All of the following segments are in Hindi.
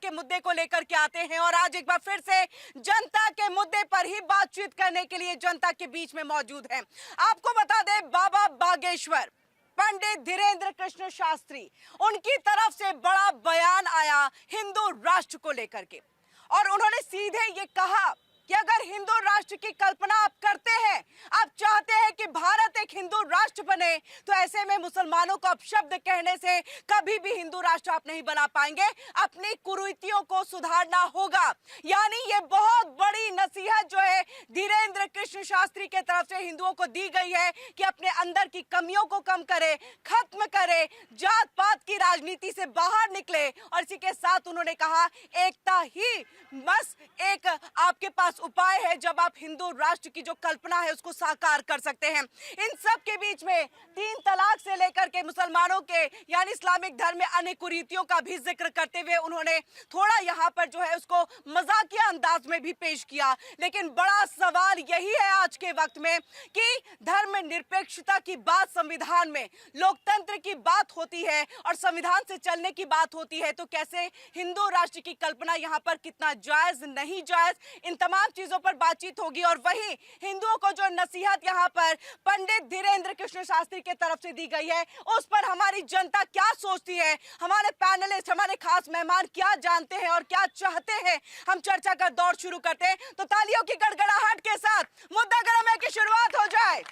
के मुद्दे को लेकर के आते हैं और आज एक बार फिर से जनता के मुद्दे पर ही बातचीत करने के लिए जनता के बीच में मौजूद हैं। आपको बता दें, बाबा बागेश्वर पंडित धीरेन्द्र कृष्ण शास्त्री, उनकी तरफ से बड़ा बयान आया हिंदू राष्ट्र को लेकर के और उन्होंने सीधे ये कहा कि अगर हिंदू राष्ट्र की कल्पना आप करते हैं, आप चाहते हैं कि भारत एक हिंदू राष्ट्र बने, तो ऐसे में मुसलमानों को अपशब्द कहने से कभी भी हिंदू राष्ट्र आप नहीं बना पाएंगे। अपनी कुरीतियों को सुधारना होगा। यानी ये बहुत बड़ी नसीहत जो है धीरेन्द्र कृष्ण शास्त्री के तरफ से हिंदुओं को दी गई है कि अपने अंदर की कमियों को कम करे, खत्म करे, जात पात की राजनीति से बाहर निकले। और इसी के साथ उन्होंने कहा एकता ही बस एक आपके पास उपाय है जब आप हिंदू राष्ट्र की जो कल्पना है उसको साकार कर सकते हैं। इन सब के बीच में 3 तलाक से लेकर के मुसलमानों के यानी इस्लामिक धर्म में अन्य कुरीतियों का भी जिक्र करते हुए उन्होंने थोड़ा यहाँ पर जो है उसको मजाकिया अंदाज में भी पेश किया। लेकिन बड़ा सवाल यही है आज के वक्त में कि धर्म निरपेक्षता की बात संविधान में, लोकतंत्र की बात होती है और संविधान से चलने की बात होती है, तो कैसे हिंदू राष्ट्र की कल्पना यहाँ पर कितना जायज नहीं जायज, इन तमाम चीजों पर बातचीत होगी। और वहीं हिंदुओं को जो नसीहत यहाँ पर पंडित धीरेन्द्र कृष्ण शास्त्री के तरफ से दी गई है उस पर हमारी जनता क्या सोचती है, हमारे पैनलिस्ट, हमारे खास मेहमान क्या जानते हैं और क्या चाहते हैं, हम चर्चा का दौर शुरू करते हैं। तो तालियों की गड़गड़ाहट के साथ मुद्दा गरम है की शुरुआत हो जाए।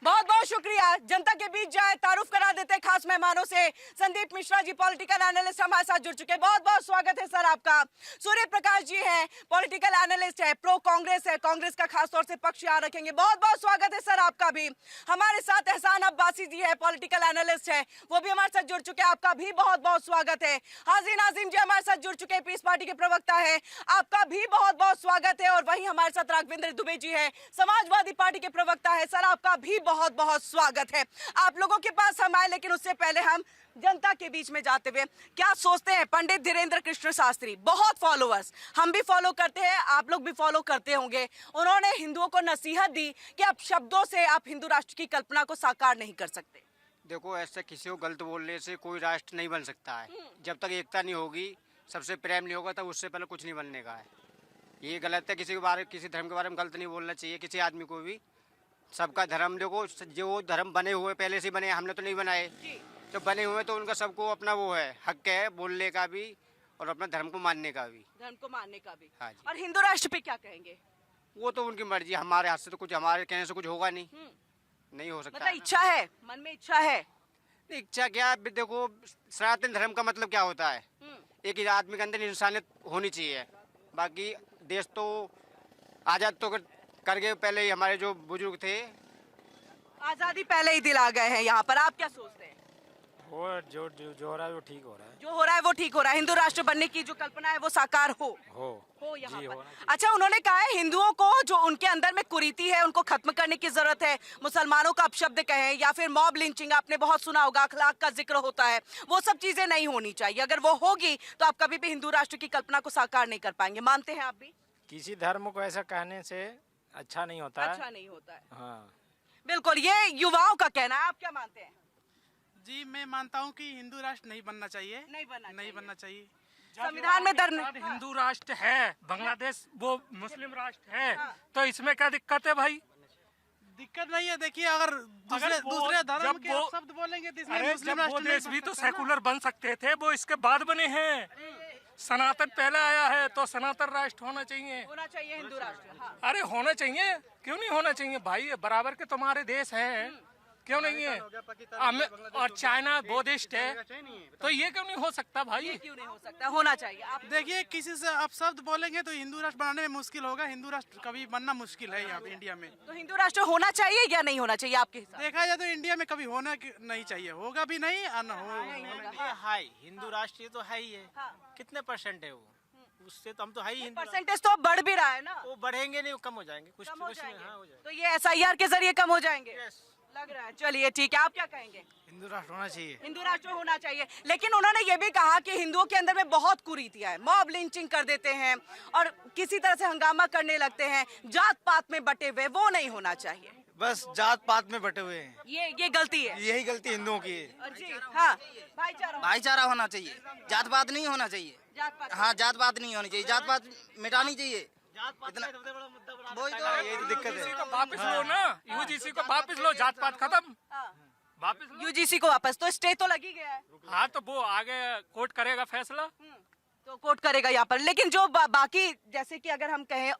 बहुत बहुत शुक्रिया। जनता के बीच जाए, तारुफ करा देते खास मेहमानों से। संदीप मिश्रा जी पॉलिटिकल एनालिस्ट हमारे साथ जुड़ चुके हैं, बहुत बहुत स्वागत है सर आपका। सूर्य प्रकाश जी हैं, पॉलिटिकल एनालिस्ट है, प्रो कांग्रेस है, कांग्रेस का खास तौर से पक्ष यहाँ रखेंगे, बहुत बहुत स्वागत है सर आपका भी। हमारे साथ एहसान अब्बासी जी है, पॉलिटिकल एनालिस्ट है, वो भी हमारे साथ जुड़ चुके हैं, आपका भी बहुत बहुत स्वागत है। हाजी नाजिम जी हमारे साथ जुड़ चुके हैं, पीस पार्टी के प्रवक्ता है, आपका भी बहुत बहुत स्वागत है। और वहीं हमारे साथ राघवेंद्र दुबे जी है, समाजवादी पार्टी के प्रवक्ता है, सर आपका भी बहुत बहुत स्वागत है। आप लोगों के पास हम आए, लेकिन उससे पहले हम जनता के बीच में जाते हुए क्या सोचते हैं पंडित धीरेन्द्र कृष्ण शास्त्री, बहुत फॉलोअर्स, हम भी फॉलो करते हैं, आप लोग भी फॉलो करते होंगे। उन्होंने हिंदुओं को नसीहत दी कि आप शब्दों से आप हिंदू राष्ट्र की कल्पना को साकार नहीं कर सकते। देखो, ऐसे किसी को गलत बोलने से कोई राष्ट्र नहीं बन सकता है। जब तक एकता नहीं होगी, सबसे प्रेम नहीं होगा, तब उससे पहले कुछ नहीं बनने का है। ये गलत है, किसी धर्म के बारे में गलत नहीं बोलना चाहिए किसी आदमी को भी। सबका धर्म देखो, जो धर्म बने हुए पहले से बने, हमने तो नहीं बनाए, तो बने हुए तो उनका सबको अपना वो है, हक है बोलने का भी और अपना धर्म को मानने का भी। धर्म को मानने का भी। हाँ जी। और हिंदू राष्ट्र पे क्या कहेंगे? वो तो उनकी मर्जी, हमारे हाथ से तो कुछ, हमारे कहने से कुछ होगा नहीं, नहीं हो सकता। मतलब इच्छा है, मन में इच्छा है। इच्छा क्या, देखो सनातन धर्म का मतलब क्या होता है, एक आदमी के अंदर इंसानियत होनी चाहिए। बाकी देश तो आजाद तो कर गए पहले ही हमारे जो बुजुर्ग थे, आजादी पहले ही दिला गए हैं। यहाँ पर आप क्या सोचते हैं? वो जो हो रहा है वो ठीक हो रहा है, जो हो रहा है वो ठीक हो रहा है, हिंदू राष्ट्र बनने की जो कल्पना है वो साकार हो यहाँ पर। अच्छा, उन्होंने कहा है हिंदुओं को जो उनके अंदर में कुरीति है उनको खत्म करने की जरूरत है। मुसलमानों का अपशब्द कहें या फिर मॉब लिंचिंग, आपने बहुत सुना होगा, अखलाक का जिक्र होता है, वो सब चीजें नहीं होनी चाहिए। अगर वो होगी तो आप कभी भी हिंदू राष्ट्र की कल्पना को साकार नहीं कर पाएंगे। मानते हैं आप भी? किसी धर्म को ऐसा कहने से अच्छा नहीं होता है। अच्छा नहीं होता है, हाँ बिल्कुल, ये युवाओं का कहना है। आप क्या मानते हैं? जी, मैं मानता हूँ कि हिंदू राष्ट्र नहीं बनना चाहिए, नहीं बनना चाहिए। संविधान में धर्म हिंदू राष्ट्र है, बांग्लादेश वो मुस्लिम राष्ट्र है, तो इसमें क्या दिक्कत है भाई? दिक्कत नहीं है। देखिए, अगर दूसरे धर्म के आप शब्द बोलेंगे तो इसमें मुस्लिम वो राष्ट्र देश भी तो सेकुलर बन सकते थे, वो इसके बाद बने हैं। सनातन पहले आया है तो सनातन राष्ट्र होना चाहिए हिंदू राष्ट्र। हाँ। अरे होना चाहिए, क्यों नहीं होना चाहिए भाई? बराबर के तुम्हारे देश हैं, क्यों नहीं है? और चाइना बुद्धिस्ट है, तो ये क्यों नहीं हो सकता भाई? ये क्यों नहीं हो सकता? होना चाहिए। आप देखिए, किसी से आप शब्द बोलेंगे तो हिंदू राष्ट्र बनाने में मुश्किल होगा। हिंदू राष्ट्र कभी बनना मुश्किल है यहाँ पे इंडिया में। तो हिंदू राष्ट्र होना चाहिए या नहीं होना चाहिए आपके हिसाब से? देखा जाए तो इंडिया में कभी होना नहीं चाहिए, होगा भी नहीं और न हो। हाई हिंदू राष्ट्र तो है ही है। कितने परसेंट है वो? उससे तो हम तो है ही। परसेंटेज तो बढ़ भी रहा है ना। वो बढ़ेंगे नहीं, वो कम हो जाएंगे, कुछ कम हो कुछ जाएंगे। हाँ, हो जाएंगे। तो ये SIR के जरिए कम हो जाएंगे लग रहा है। चलिए ठीक है, आप क्या कहेंगे? हिंदू राष्ट्र होना चाहिए। हिंदू राष्ट्र होना चाहिए, लेकिन उन्होंने ये भी कहा कि हिंदुओं के अंदर में बहुत कुरीतियां है, मॉब लिंचिंग कर देते हैं और किसी तरह से हंगामा करने लगते हैं, जात पात में बटे हुए, वो नहीं होना चाहिए। बस जात पात में बटे हुए हैं, ये गलती है, यही गलती हिंदुओं की है। जी हाँ, भाईचारा भाईचारा होना चाहिए, जात पात नहीं होना चाहिए। जात पात हाँ जात पात नहीं होनी चाहिए, जात पात मिटानी चाहिए। इतना वही तो यही तो दिक्कत यूजीसी है। को वापस लो ना, यूजीसी को वापस लो, जात पात खत्म, वापस लो। यूजीसी को वापस, तो स्टे तो लगी गया है। हाँ तो वो आगे कोर्ट करेगा फैसला। तो कोर्ट करेगा यहाँ पर, लेकिन जो बाकी जैसे कि अगर हम कहें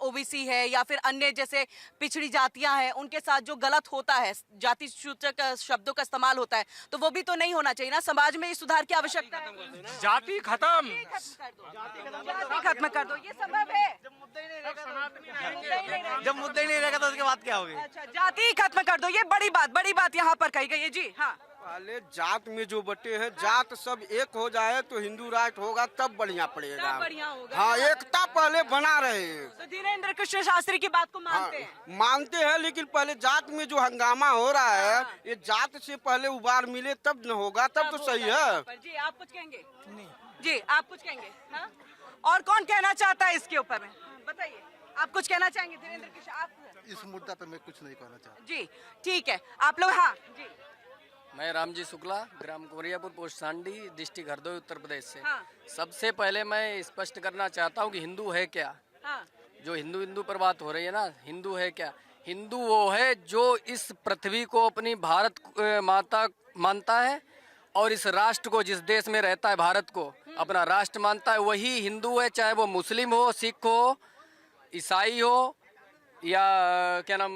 ओबीसी है या फिर अन्य जैसे पिछड़ी जातियां हैं, उनके साथ जो गलत होता है, जाति सूचक शब्दों का इस्तेमाल होता है, तो वो भी तो नहीं होना चाहिए ना। समाज में इस सुधार की आवश्यकता है। जाति खत्म, जाति खत्म कर दो, ये संभव है। जब मुद्दा ही नहीं रहेगा तो उसके बाद क्या होगी? अच्छा, जाति खत्म कर दो, ये बड़ी बात यहाँ पर कही गई है जी। हाँ, पहले जात में जो बटे हैं, जात सब एक हो जाए तो हिंदू राष्ट्र होगा, तब बढ़िया पड़ेगा। तब बढ़िया होगा। हाँ, एकता पहले बना रहे। तो धीरेन्द्र कृष्ण शास्त्री की बात को हाँ, मानते हैं। मानते हैं, लेकिन पहले जात में जो हंगामा हो रहा है, ये जात से पहले उबार मिले तब न होगा, तब तो सही है। पर जी आप कुछ कहेंगे? जी आप कुछ कहेंगे? हाँ? और कौन कहना चाहता है इसके ऊपर में? बताइए, आप कुछ कहना चाहेंगे धीरेन्द्र कृष्ण? आप इस मुद्दा पे मैं कुछ नहीं कहना चाहता। जी ठीक है, आप लोग। हाँ जी, मैं रामजी शुक्ला, ग्राम कोरियापुर, पोस्ट सांडी, डिस्ट्रिक्ट हरदोई, उत्तर प्रदेश से। हाँ। सबसे पहले मैं स्पष्ट करना चाहता हूँ कि हिंदू है क्या। हाँ, जो हिंदू पर बात हो रही है ना, हिंदू है क्या? हिंदू वो है जो इस पृथ्वी को अपनी भारत माता मानता है और इस राष्ट्र को, जिस देश में रहता है भारत को अपना राष्ट्र मानता है, वही हिंदू है। चाहे वो मुस्लिम हो, सिख हो, ईसाई हो या क्या नाम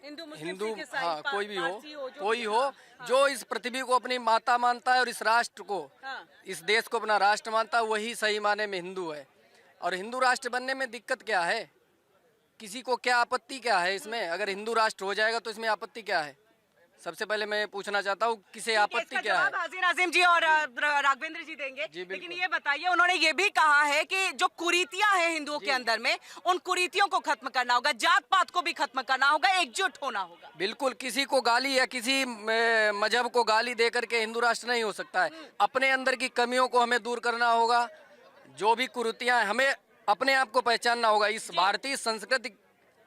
हिंदू मुस्लिम, हिंदू, सिख, ईसाई, हाँ कोई भी हो, पारसी जो कोई भी हो, जो इस पृथ्वी को अपनी माता मानता है और इस राष्ट्र को, हाँ। इस देश को अपना राष्ट्र मानता है, वही सही माने में हिंदू है। और हिंदू राष्ट्र बनने में दिक्कत क्या है? किसी को क्या आपत्ति क्या है इसमें? अगर हिंदू राष्ट्र हो जाएगा तो इसमें आपत्ति क्या है? सबसे पहले मैं पूछना चाहता हूँ, किसे आपत्ति इसका क्या है? जवाब हाजी नाजिम जी और राघवेंद्र जी देंगे। जी, बिल्कुल। लेकिन ये बताइए, उन्होंने ये भी कहा है कि जो कुरीतियां हैं हिंदुओं के अंदर में, उन कुरीतियों को खत्म करना होगा, जात पात को भी खत्म करना होगा, एकजुट होना होगा। बिल्कुल, किसी को गाली या किसी मजहब को गाली दे करके हिंदू राष्ट्र नहीं हो सकता है। अपने अंदर की कमियों को हमें दूर करना होगा, जो भी कुरीतियां हैं हमें अपने आप को पहचानना होगा। इस भारतीय संस्कृति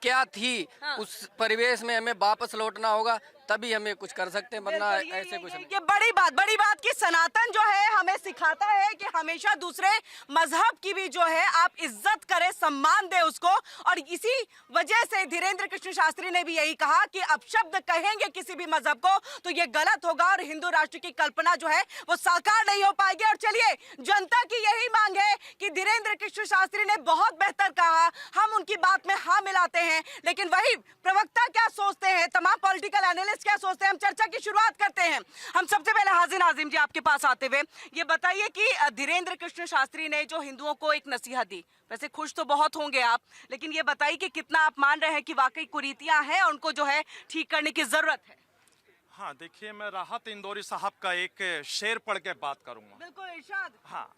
क्या थी, हाँ। उस परिवेश में हमें वापस लौटना होगा, तभी हमें कुछ कर सकते हैं, वरना बिल्कुल, ऐसे कुछ नहीं। ये बड़ी बात की सनातन जो है हमें सिखाता है कि हमेशा दूसरे मजहब की भी जो है आप इज्जत करें, सम्मान दे उसको। और इसी वजह से धीरेन्द्र कृष्ण शास्त्री ने भी यही कहा कि अपशब्द कहेंगे किसी भी मजहब को तो ये गलत होगा और हिंदू राष्ट्र की कल्पना जो है वो साकार नहीं हो पाएगी। और चलिए, जनता की यही मांग है कि धीरेन्द्र कृष्ण शास्त्री ने बहुत बेहतर कहा, हम उनकी बात में हाँ मिलाते हैं, लेकिन वही प्रवक्ता क्या सोचते हैं, तमाम पॉलिटिकल एनालिस्ट क्या सोचते हैं, हम चर्चा की शुरुआत करते हैं। हम सबसे पहले हाजी नाजिम जी आपके पास आते हुए ये बताइए कि धीरेन्द्र कृष्ण शास्त्री ने जो हिंदुओं को एक नसीहत दी, वैसे खुश तो बहुत होंगे आप, लेकिन ये बताइए कि कितना आप मान रहे हैं कि वाकई कुरीतियां हैं और उनको जो है ठीक करने की जरूरत है? हाँ देखिए, मैं राहत इंदौरी साहब का एक शेर पढ़ के बात करूंगा। बिल्कुल इरशाद। हाँ,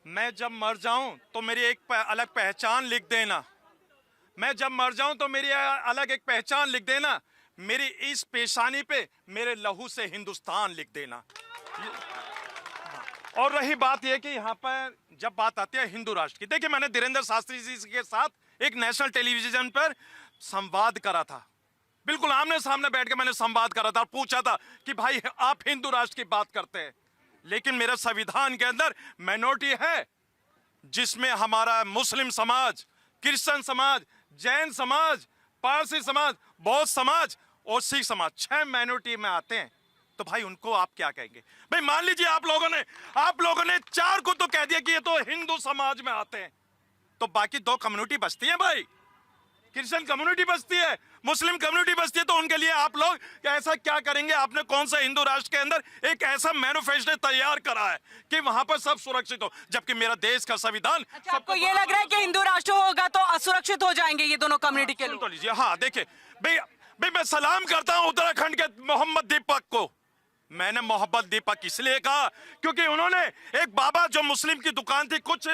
मैं जब मर जाऊं तो मेरी एक अलग पहचान लिख देना। मैं जब मर जाऊं तो मेरी अलग एक पहचान लिख देना। मेरी इस पेशानी पे मेरे लहू से हिंदुस्तान लिख देना। और रही बात यह कि यहाँ पर जब बात आती है हिंदू राष्ट्र की, देखिए मैंने धीरेन्द्र शास्त्री जी के साथ एक नेशनल टेलीविजन पर संवाद करा था। बिल्कुल आमने सामने बैठ के मैंने संवाद करा था, पूछा था कि भाई आप हिंदू राष्ट्र की बात करते हैं, लेकिन मेरे संविधान के अंदर माइनॉरिटी है, जिसमें हमारा मुस्लिम समाज, क्रिश्चियन समाज, जैन समाज, पारसी समाज, बौद्ध समाज और सिख समाज, 6 माइनॉरिटी में आते हैं। तो भाई उनको आप क्या कहेंगे? भाई मान लीजिए आप लोगों ने 4 को तो कह दिया कि ये तो हिंदू समाज में आते हैं, तो बाकी 2 कम्युनिटी बचती है भाई, क्रिश्चियन कम्युनिटी बचती है, मुस्लिम कम्युनिटी बचती है। तो उनके लिए आप लोग ऐसा क्या करेंगे? आपने कौन सा हिंदू राष्ट्र के अंदर एक ऐसा मैनिफेस्टो तैयार करा है कि वहां पर सब सुरक्षित हो, जबकि मेरा देश का संविधान। अच्छा, आपको ये लग रहा है कि हिंदू राष्ट्र होगा तो असुरक्षित हो जाएंगे ये दोनों कम्युनिटी के लोग? तो लीजिए, हाँ देखिए भाई मैं सलाम करता हूं उत्तराखंड के मोहम्मद दीपक को। मैंने मोहम्मद दीपक इसलिए कहा क्योंकि उन्होंने एक बाबा जो मुस्लिम की दुकान थी, कुछ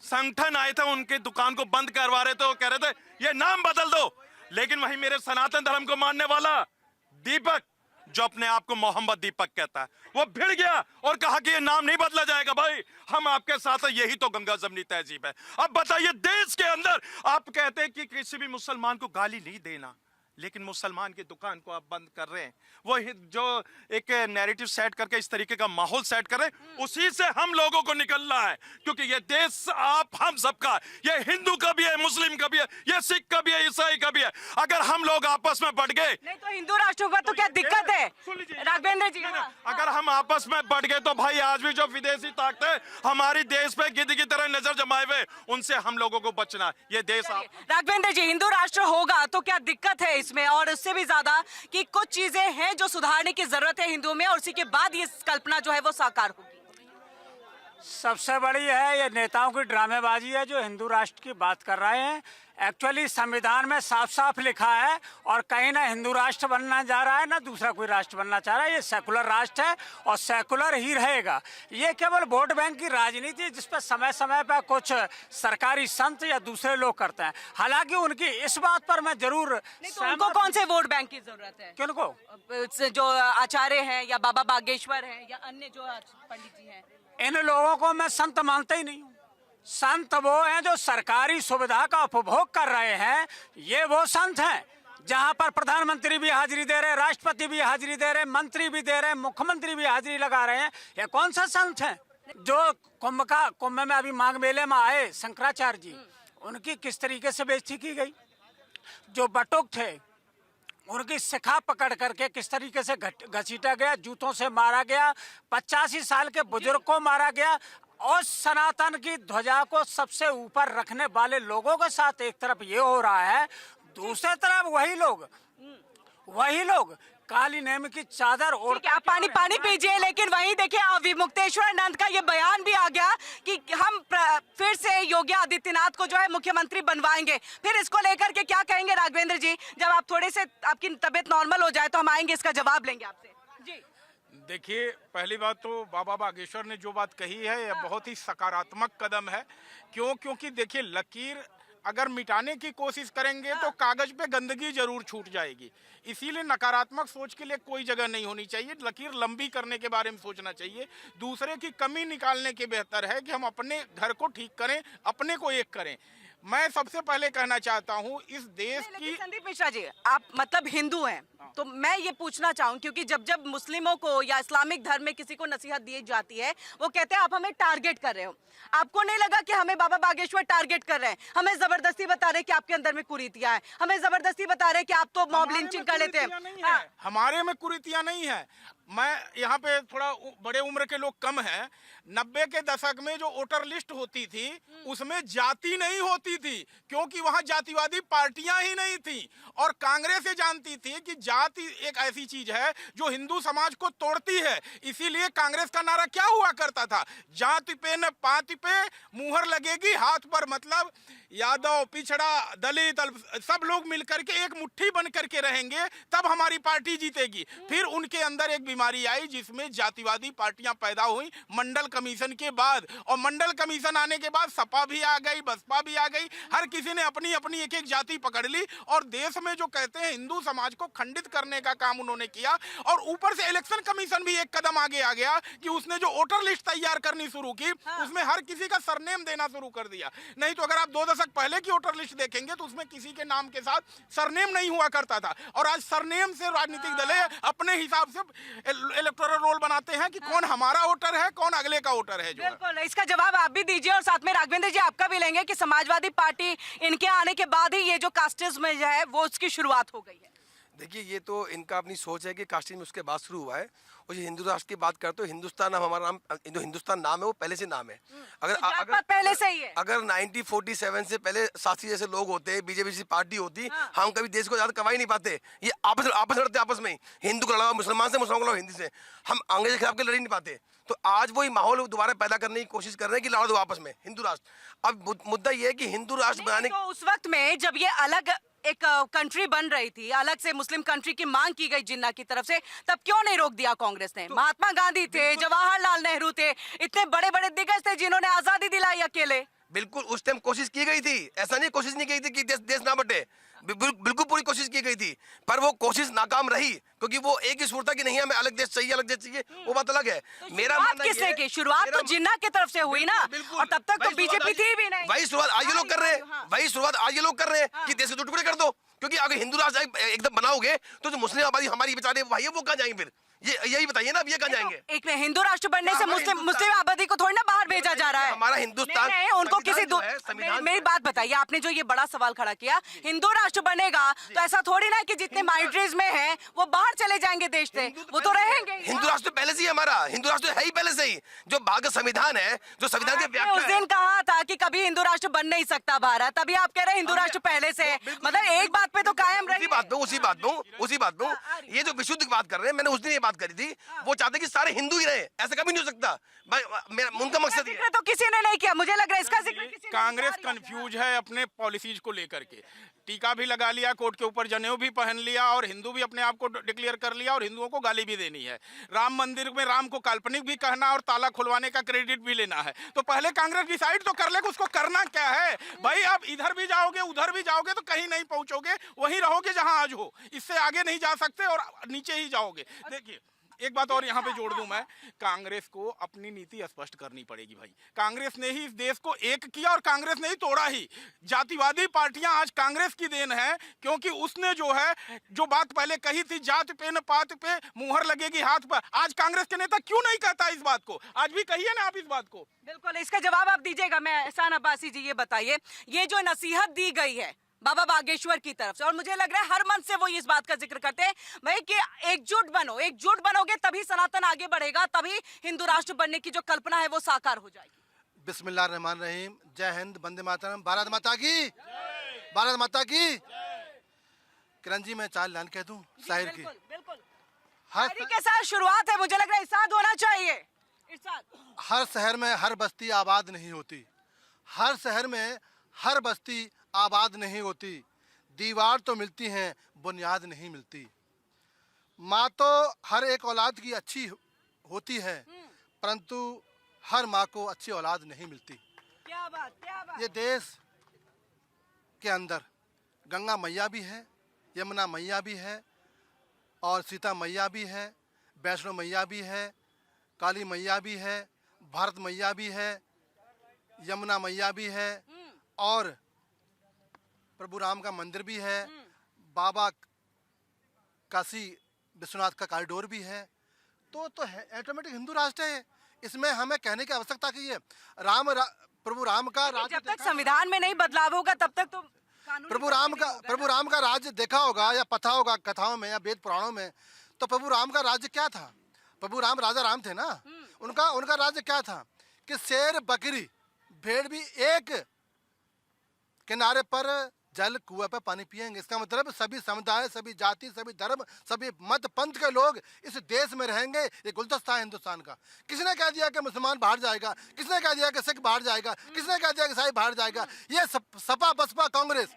संगठन आए थे उनकी दुकान को बंद करवा रहे थे, वो कह रहे थे ये नाम बदल दो, लेकिन वही मेरे सनातन धर्म को मानने वाला दीपक जो अपने आप को मोहम्मद दीपक कहता है, वो भिड़ गया और कहा कि ये नाम नहीं बदला जाएगा। भाई हम आपके साथ हैं, यही तो गंगा जमनी तहजीब है। अब बताइए, देश के अंदर आप कहते हैं कि किसी भी मुसलमान को गाली नहीं देना, लेकिन मुसलमान की दुकान को आप बंद कर रहे हैं। वो जो एक नैरेटिव सेट करके इस तरीके का माहौल सेट कर रहे हैं, उसी से हम लोगों को निकलना है, क्योंकि ये देश आप हम सबका, ये हिंदू का भी है, मुस्लिम का भी है, ये सिख का भी है, ईसाई का भी है। अगर हम लोग आपस में बढ़ गए, नहीं तो हिंदू राष्ट्र होगा तो क्या दिक्कत है राघवेंद्र जी? अगर हम आपस में बढ़ गए तो भाई आज भी जो विदेशी ताकतें हमारी देश पे गिद्ध की तरह नजर जमाए हुए, उनसे हम लोगों को बचना है। ये देश राघवेंद्र जी, हिंदू राष्ट्र होगा तो क्या दिक्कत है इसमें? और उससे भी ज्यादा कि कुछ चीजें हैं जो सुधारने की जरूरत है हिंदुओं में, और उसी के बाद ये कल्पना जो है वो साकार होगी। सबसे बड़ी है ये नेताओं की ड्रामेबाजी है जो हिंदू राष्ट्र की बात कर रहे हैं। एक्चुअली संविधान में साफ साफ लिखा है, और कहीं ना हिंदू राष्ट्र बनना जा रहा है ना दूसरा कोई राष्ट्र बनना चाह रहा है। ये सेकुलर राष्ट्र है और सेकुलर ही रहेगा। ये केवल वोट बैंक की राजनीति है जिस पर समय समय पर कुछ सरकारी संत या दूसरे लोग करते हैं। हालांकि उनकी इस बात पर मैं जरूर तो उनको कौन से वोट बैंक की जरूरत है? किनको? जो आचार्य हैं या बाबा बागेश्वर हैं या अन्य जो पंडित जी हैं, इन लोगों को मैं संत मानता ही नहीं हूँ। संत वो हैं जो सरकारी सुविधा का उपभोग कर रहे हैं। ये वो संत हैं जहां पर प्रधानमंत्री भी हाजिरी दे रहे, राष्ट्रपति भी हाजिरी दे रहे, मंत्री भी दे रहे, मुख्यमंत्री भी हाजिरी लगा रहे हैं। ये कौन सा संत है? जो कुंभ में अभी माघ मेले में आए शंकराचार्य जी, उनकी किस तरीके से बेइज्जती की गई। जो बटुक थे उनकी शिखा पकड़ करके किस तरीके से घसीटा गया, जूतों से मारा गया, 85 साल के बुजुर्ग को मारा गया। और सनातन की ध्वजा को सबसे ऊपर रखने वाले लोगों के साथ एक तरफ ये हो रहा है, दूसरी तरफ वही लोग काली नेम की चादर ओढ़ के आप पानी पीजिए। लेकिन वहीं देखिए विमुक्तेश्वरानंद का ये बयान भी आ गया कि हम फिर से योगी आदित्यनाथ को जो है मुख्यमंत्री बनवाएंगे। फिर इसको लेकर के क्या कहेंगे राघवेंद्र जी? जब आप थोड़े से आपकी तबीयत नॉर्मल हो जाए तो हम आएंगे, इसका जवाब लेंगे आपसे जी। देखिए, पहली बात तो बाबा बागेश्वर ने जो बात कही है यह बहुत ही सकारात्मक कदम है। क्योंकि देखिए, लकीर अगर मिटाने की कोशिश करेंगे तो कागज पे गंदगी जरूर छूट जाएगी। इसीलिए नकारात्मक सोच के लिए कोई जगह नहीं होनी चाहिए। लकीर लंबी करने के बारे में सोचना चाहिए। दूसरे की कमी निकालने के बेहतर है कि हम अपने घर को ठीक करें, अपने को एक करें। मैं सबसे पहले कहना चाहता हूं इस देश की। संदीप मिश्रा जी, आप मतलब हिंदू हैं, तो मैं ये पूछना चाहूँ, क्योंकि जब मुस्लिमों को या इस्लामिक धर्म में किसी को नसीहत दी जाती है, वो कहते हैं आप हमें टारगेट कर रहे हो। आपको नहीं लगा कि हमें बाबा बागेश्वर टारगेट कर रहे हैं? हमें जबरदस्ती बता रहे हैं कि आपके अंदर में कुरीतियां हैं, हमें जबरदस्ती बता रहे हैं कि आप तो मॉब लिंचिंग कर लेते हैं। हमारे में कुरीतियां नहीं है। मैं यहाँ पे थोड़ा बड़े उम्र के लोग कम हैं। 90 के दशक में जो वोटर लिस्ट होती थी उसमें जाति नहीं होती थी, क्योंकि वहां जातिवादी पार्टियां ही नहीं थी। और कांग्रेस ये जानती थी कि जाति एक ऐसी चीज है जो हिंदू समाज को तोड़ती है। इसीलिए कांग्रेस का नारा क्या हुआ करता था? जाति पे न पाति पे मुहर लगेगी, हाथ पर मतलब यादव, पिछड़ा, दलित, सब लोग मिलकर के एक मुट्ठी बन करके रहेंगे, तब हमारी पार्टी जीतेगी। फिर उनके अंदर एक बीमारी आई जिसमें जातिवादी पार्टियां पैदा हुई मंडल कमीशन के बाद। और मंडल कमीशन आने के बाद सपा भी आ गई, बसपा भी आ गई। हर किसी ने अपनी अपनी एक एक जाति पकड़ ली और देश में जो कहते हैं हिंदू समाज को खंडित करने का काम उन्होंने किया। और ऊपर से इलेक्शन कमीशन भी एक कदम आगे आ गया कि उसने जो वोटर लिस्ट तैयार करनी शुरू की, उसमें हर किसी का सरनेम देना शुरू कर दिया। नहीं तो अगर आप 2 दशक पहले की वोटर लिस्ट देखेंगे तो उसमें किसी के नाम के साथ सरनेम नहीं हुआ करता था। और आज सरनेम से राजनीतिक दल अपने हिसाब से इलेक्टोरल रोल बनाते हैं कि कौन हमारा वोटर है, कौन अगले का वोटर है। जो बिल्कुल, इसका जवाब आप भी दीजिए और साथ में राघवेंद्र जी आपका भी लेंगे कि समाजवादी पार्टी इनके आने के बाद ही ये जो कास्टिज्म है वो उसकी शुरुआत हो गई है। देखिए, ये तो इनका अपनी सोच है कि कास्टिज्म उसके बाद शुरू हुआ है। और ये हिंदू राष्ट्र की बात करते हो, हिंदुस्तान नाम हमारा नाम, जो हिंदुस्तान नाम है वो पहले से नाम है। अगर पहले से ही है। अगर 1947 से पहले शास्त्री जैसे लोग होते, बीजेपी जैसी पार्टी होती, हम कभी देश को आजाद करवा ही नहीं पाते। ये आपस लड़ते, आपस में हिंदू को लड़ा मुसलमान से, मुसलमान को लड़ा हिंदी से, हम अंग्रेज के खिलाफ के लड़ ही नहीं पाते। तो आज वही माहौल दोबारा पैदा करने की कोशिश कर रहे हैं कि लड़ा दो आपस में हिंदू राष्ट्र। अब मुद्दा ये है कि हिंदू राष्ट्र बनाने तो उस वक्त में जब ये अलग एक कंट्री बन रही थी, अलग से मुस्लिम कंट्री की मांग की गई जिन्ना की तरफ से, तब क्यों नहीं रोक दिया कांग्रेस ने? महात्मा गांधी थे, जवाहरलाल नेहरू थे, इतने बड़े बड़े दिग्गज थे जिन्होंने आजादी दिलाई अकेले। बिल्कुल उस टाइम कोशिश की गई थी, ऐसा नहीं कोशिश नहीं की थी कि देश ना बटे, बिल्कुल पूरी कोशिश की की गई थी, पर वो कोशिश नाकाम रही, क्योंकि वो एक ही सूरत था कि नहीं हमें अलग देश चाहिए, अलग देश चाहिए, वो बात अलग है। मेरा मानना ये किसने है, की शुरुआत तो जिन्ना की तरफ से हुई ना, और तब तक तो बीजेपी थी भी नहीं। वही शुरुआत आज ये लोग कर रहे हैं, वही शुरुआत आज ये लोग कर रहे हैं कि देश के दो टुकड़े कर दो, क्योंकि अगर हिंदू राष्ट्र एकदम बनाओगे तो जो मुस्लिम आबादी हमारी बेचारे भाई है वो कहाँ जाएंगे फिर? ये यही बताइए ना, अब ये कहाँ जाएंगे? एक में हिंदू राष्ट्र बनने से मुस्लिम आबादी को थोड़ी ना बाहर भेजा जा रहा है। हमारा हिंदुस्तान, नहीं, उनको किसी मेरी बात बताइए, आपने जो ये बड़ा सवाल खड़ा किया, हिंदू राष्ट्र बनेगा तो ऐसा थोड़ी ना कि जितने माइनॉरिटीज में हैं वो बाहर चले जाएंगे देश से, वो तो रहेंगे। हिंदू राष्ट्र पहले से ही हमारा, हिंदू राष्ट्र है ही पहले से ही, जो भारत संविधान है, जो संविधान के व्याख्या उस दिन कहा था कि कभी हिंदू राष्ट्र बन नहीं सकता भारत, तभी आप कह रहे हैं हिंदू राष्ट्र पहले से, मतलब एक बात पे तो कायम रही। उसी बात पे ये जो विशुद्ध की बात कर रहे हैं, मैंने उस दिन ये बात करी थी, वो चाहते कि सारे हिंदू ही रहे, ऐसा कभी नहीं हो सकता भाई, मेरा उनका मकसद जिक्र तो किसी ने नहीं किया, मुझे लग रहा है इसका जिक्र किसी ने कांग्रेस कंफ्यूज है अपने पॉलिसीज को लेकर के, टीका भी लगा लिया, कोट के ऊपर जनेऊ भी पहन लिया, और हिंदू भी अपने आप को डिक्लेयर कर लिया, और हिंदुओं को गाली भी देनी है। राम मंदिर में राम को काल्पनिक भी कहना और ताला खुलवाने का क्रेडिट भी लेना है। तो पहले कांग्रेस डिसाइड तो कर ले उसको करना क्या है भाई। आप इधर भी जाओगे उधर भी जाओगे तो कहीं नहीं पहुंचोगे, वहीं रहोगे जहां आज हो, इससे आगे नहीं जा सकते और नीचे ही जाओगे। देखिए एक बात और यहाँ पे जोड़ दूं मैं, कांग्रेस को अपनी नीति स्पष्ट करनी पड़ेगी भाई। कांग्रेस ने ही इस देश को एक किया और कांग्रेस ने ही तोड़ा ही। जातिवादी पार्टियां आज कांग्रेस की देन है, क्योंकि उसने जो है जो बात पहले कही थी, जात पे न पात पे मुहर लगेगी हाथ पर, आज कांग्रेस के नेता क्यों नहीं कहता इस बात को? आज भी कहिए ना आप इस बात को। बिल्कुल, इसका जवाब आप दीजिएगा। मैं एहसान अब्बासी जी ये बताइए, ये जो नसीहत दी गई है बाबा बागेश्वर की तरफ से, और मुझे लग रहा है हर मंच से वो इस बात का जिक्र करते हैं भाई कि एकजुट बनो, एकजुट बनोगे तभी सनातन आगे बढ़ेगा, तभी हिंदू राष्ट्र बनने की जो कल्पना है वो साकार हो जाएगी। बिस्मिल्लाहिर्रहमानिर्रहीम, जय हिंद, वंदे मातरम, भारत माता की, भारत माता की। किरण जी मैं चाल लान कह दूं शायर की, बिल्कुल हर के साथ शुरुआत है, मुझे लग रहा है इरशाद होना चाहिए। हर शहर में हर बस्ती आबाद नहीं होती, हर शहर में हर बस्ती आबाद नहीं होती, दीवार तो मिलती हैं बुनियाद नहीं मिलती। माँ तो हर एक औलाद की अच्छी होती है, परंतु हर माँ को अच्छी औलाद नहीं मिलती। क्या बात, क्या बात। ये देश के अंदर गंगा मैया भी है, यमुना मैया भी है, और सीता मैया भी है, वैष्णो मैया भी है, काली मैया भी है, भारत मैया भी है, यमुना मैया भी है, और प्रभु राम का मंदिर भी है, बाबा काशी विश्वनाथ का कॉरिडोर भी है। तो ऑटोमेटिक हिंदू राष्ट्र है, इसमें हमें कहने की आवश्यकता की है। प्रभु राम का राज्य जब तक संविधान में नहीं बदलाव होगा तब तक तो प्रभु राम का राज्य देखा होगा या पता होगा कथाओं में या वेद पुराणों में, तो प्रभु राम का राज्य क्या था? प्रभु राम राजा राम थे ना, उनका राज्य क्या था कि शेर बकरी भेड़ भी एक किनारे पर जल कुएं पे पानी पिएंगे। इसका मतलब सभी समुदाय, सभी जाति, सभी धर्म, सभी मत पंथ के लोग इस देश में रहेंगे। ये गुलदस्ता है हिंदुस्तान का। किसने कह दिया कि मुसलमान बाहर जाएगा? किसने कह दिया कि सिख बाहर जाएगा? किसने कह दिया कि ईसाई बाहर जाएगा? ये सपा बसपा कांग्रेस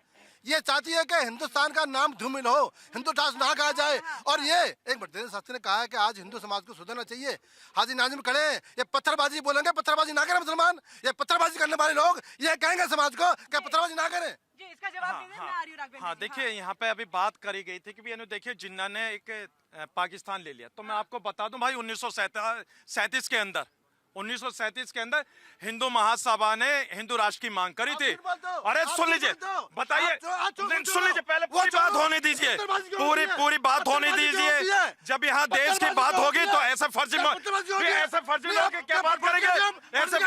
ये चाहती है कि हिंदुस्तान का नाम धूमिल हो, हिंदू राष्ट्र ना कहा जाए। और ये एक बड़े शास्त्री ने कहा है कि आज हिंदू समाज को सुधरना चाहिए। हाजी नाजिम खड़े, ये पत्थरबाजी बोलेंगे, पत्थरबाजी ना करें मुसलमान। ये पत्थरबाजी करने वाले लोग ये कहेंगे समाज को कि पत्थरबाजी ना करें। जी, इसका जवाब दीजिए। मैं आ रही हूं राघवेंद्र जी। हाँ देखिए, यहाँ पे अभी बात करी गई थी कि देखिए जिन्ना ने एक पाकिस्तान ले लिया, तो मैं आपको बता दूं भाई 1937 के अंदर 1937 के अंदर हिंदू महासभा ने हिंदू राष्ट्र की मांग करी थी। अरे सुन लीजिए, बताइए, सुन लीजिए, पहले पूरी बात होने दीजिए, पूरी बात होने दीजिए। जब यहाँ देश की बात होगी तो ऐसे फर्जी लोग क्या बात करेंगे? ऐसे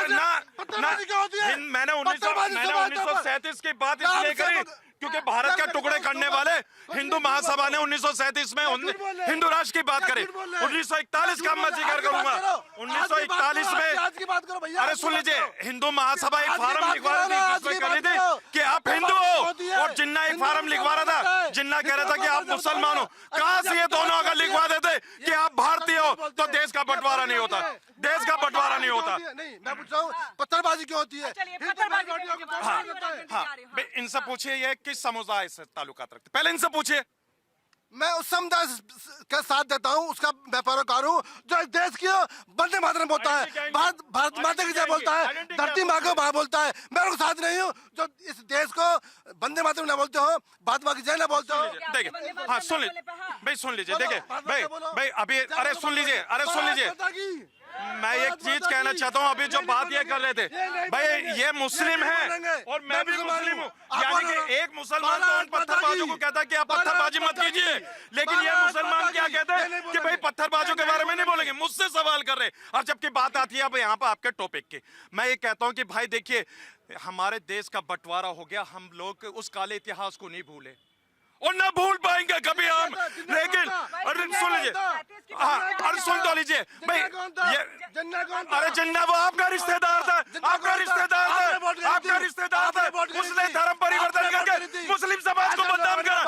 मैंने 1937 की बात इसलिए करी क्योंकि भारत के टुकड़े करने वाले हिंदू महासभा ने 1937 में हिंदू राष्ट्र की बात करी। 1941 का मैं जिक्र करूंगा। 1941 में, अरे सुन लीजिए, हिंदू महासभा एक फार्म लिखवा रही थी जिसमें कह रही थी कि आप हिंदू हो, और जिन्ना एक फार्म लिखवा रहा था, जिन्ना कह रहा था कि आप मुसलमान हो। कहां से ये दोनों अगर लिखवा देते कि आप भारतीय हो तो देश का बंटवारा नहीं होता, देश का बंटवारा नहीं होता। नहीं, मैं पूछ रहा हूँ पत्थरबाजी क्यों होती है? हाँ, इनसे पूछिए ये किस समुदाय से ताल्लुकात रखते, पहले इनसे पूछिए। मैं उस समुदाय के साथ देता हूँ, उसका मैं पैरोकार हूँ जो इस देश की वंदे मातरम बोलता है, भारत माता की जय बोलता है, धरती माँ को माँ बोलता है। मैं उनके साथ नहीं हूँ जो इस देश को वंदे मातरम न बोलते हो, भारत माँ की जय न बोलते हो। देखिए, हाँ सुन लीजिए भाई, सुन लीजिए, देखिए भाई अभी, अरे सुन लीजिए, मैं एक चीज कहना चाहता हूँ। अभी जो बात ये कर रहे थे भाई, ये मुस्लिम है और मैं भी मुस्लिम हूँ, यानी कि एक मुसलमान तो उन पत्थरबाजों को कहता है कि आप पत्थरबाजी मत कीजिए, लेकिन ये मुसलमान क्या कहते हैं कि भाई पत्थरबाजों के बारे में नहीं बोलेंगे, मुझसे सवाल कर रहे। और जबकि बात आती है अब यहाँ पर आपके टॉपिक की, मैं ये कहता हूँ कि भाई देखिए, हमारे देश का बंटवारा हो गया, हम लोग उस काले इतिहास को नहीं भूले और ना भूल पाएंगे कभी हम। लेकिन अरे सुन लीजिए, हाँ अरे सुन तो लीजिए भाई, ये अरे जिन्ना वो आपका रिश्तेदार था, आपका रिश्तेदार था, आपका रिश्तेदार था, उसने धर्म परिवर्तन करके मुस्लिम समाज को बदनाम करा।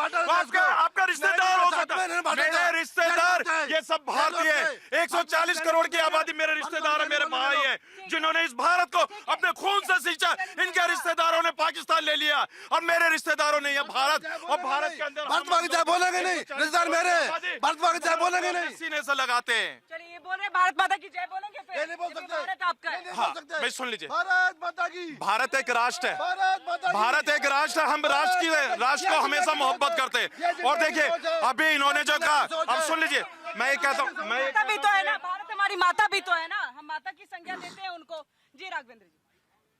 आपका रिश्तेदार हो सकता है, मेरे रिश्तेदार ये सब भारतीय है। 140 करोड़ की आबादी मेरे रिश्तेदार है, मेरे भाई है, जिन्होंने इस भारत को अपने खून से सींचा। इनके रिश्तेदारों ने पाकिस्तान ले लिया और मेरे रिश्तेदारों ने यह भारत, और भारत के अंदर भारत माँ की जय बोलेंगे नहीं, रिश्तेदार मेरे, भारत माँ की जय बोलेंगे नहीं, सीने से लगाते हैं। चलिए ये बोल रहे भारत माता की जय बोलेंगे फिर? नहीं बोल सकते, भारत आपका है। हाँ भाई सुन लीजिए, भारत माता की, भारत एक राष्ट्र है, भारत भारत एक राष्ट्र है, हम राष्ट्र को हमेशा मोहब्बत करते हैं। और देखिए अभी इन्होंने जो कहा, अब सुन लीजिए, मैं ये कहता हूँ, मैं माता भी तो है ना, भारत हमारी माता भी तो है ना, हम माता की संज्ञा देते हैं उनको। जी राघवेंद्र जी।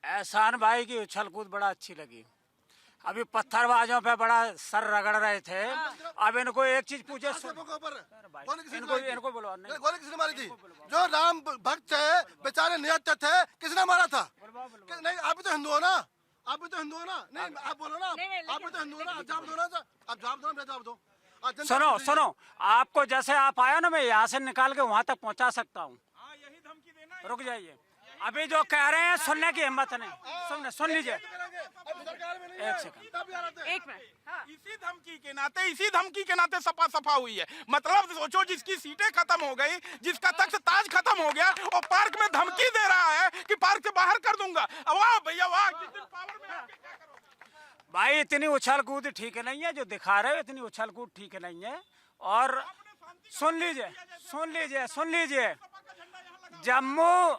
एहसान भाई की उछल कूद बड़ा अच्छी लगी। अभी पत्थरबाजों पे बड़ा सर रगड़ रहे थे। अब इनको एक चीज पूछे, इनको बोलो, गोली किसने मारी थी? जो राम भक्त थे, बेचारे निहत्थे थे, किसने मारा था? नहीं, आप भी तो हिंदू हो ना, आप भी तो हिंदू हो ना, नहीं आप बोलो ना, आप भी तो हिंदू हो ना, जवाब दो ना, आप जवाब दो, जवाब दो। सुनो, आपको जैसे आप आया ना, मैं यहाँ से निकाल के वहाँ तक पहुँचा सकता हूँ। रुक जाइए, अभी जो कह रहे हैं सुनने की हिम्मत नहीं, सुन लीजिए एक सेकंड, एक मिनट। इसी धमकी के नाते सपा हुई है। मतलब सोचो, जिसकी सीटें खत्म हो गई, जिसका तख्त ताज खत्म हो गया, और पार्क में धमकी दे रहा है कि पार्क से बाहर कर दूंगा। वाह भैया वाह, जिस दिन पावर में आपके क्या करोगे? भाई इतनी उछल कूद ठीक नहीं है, जो दिखा रहे हो इतनी उछल कूद ठीक नहीं है। और सुन लीजिए, जम्मू,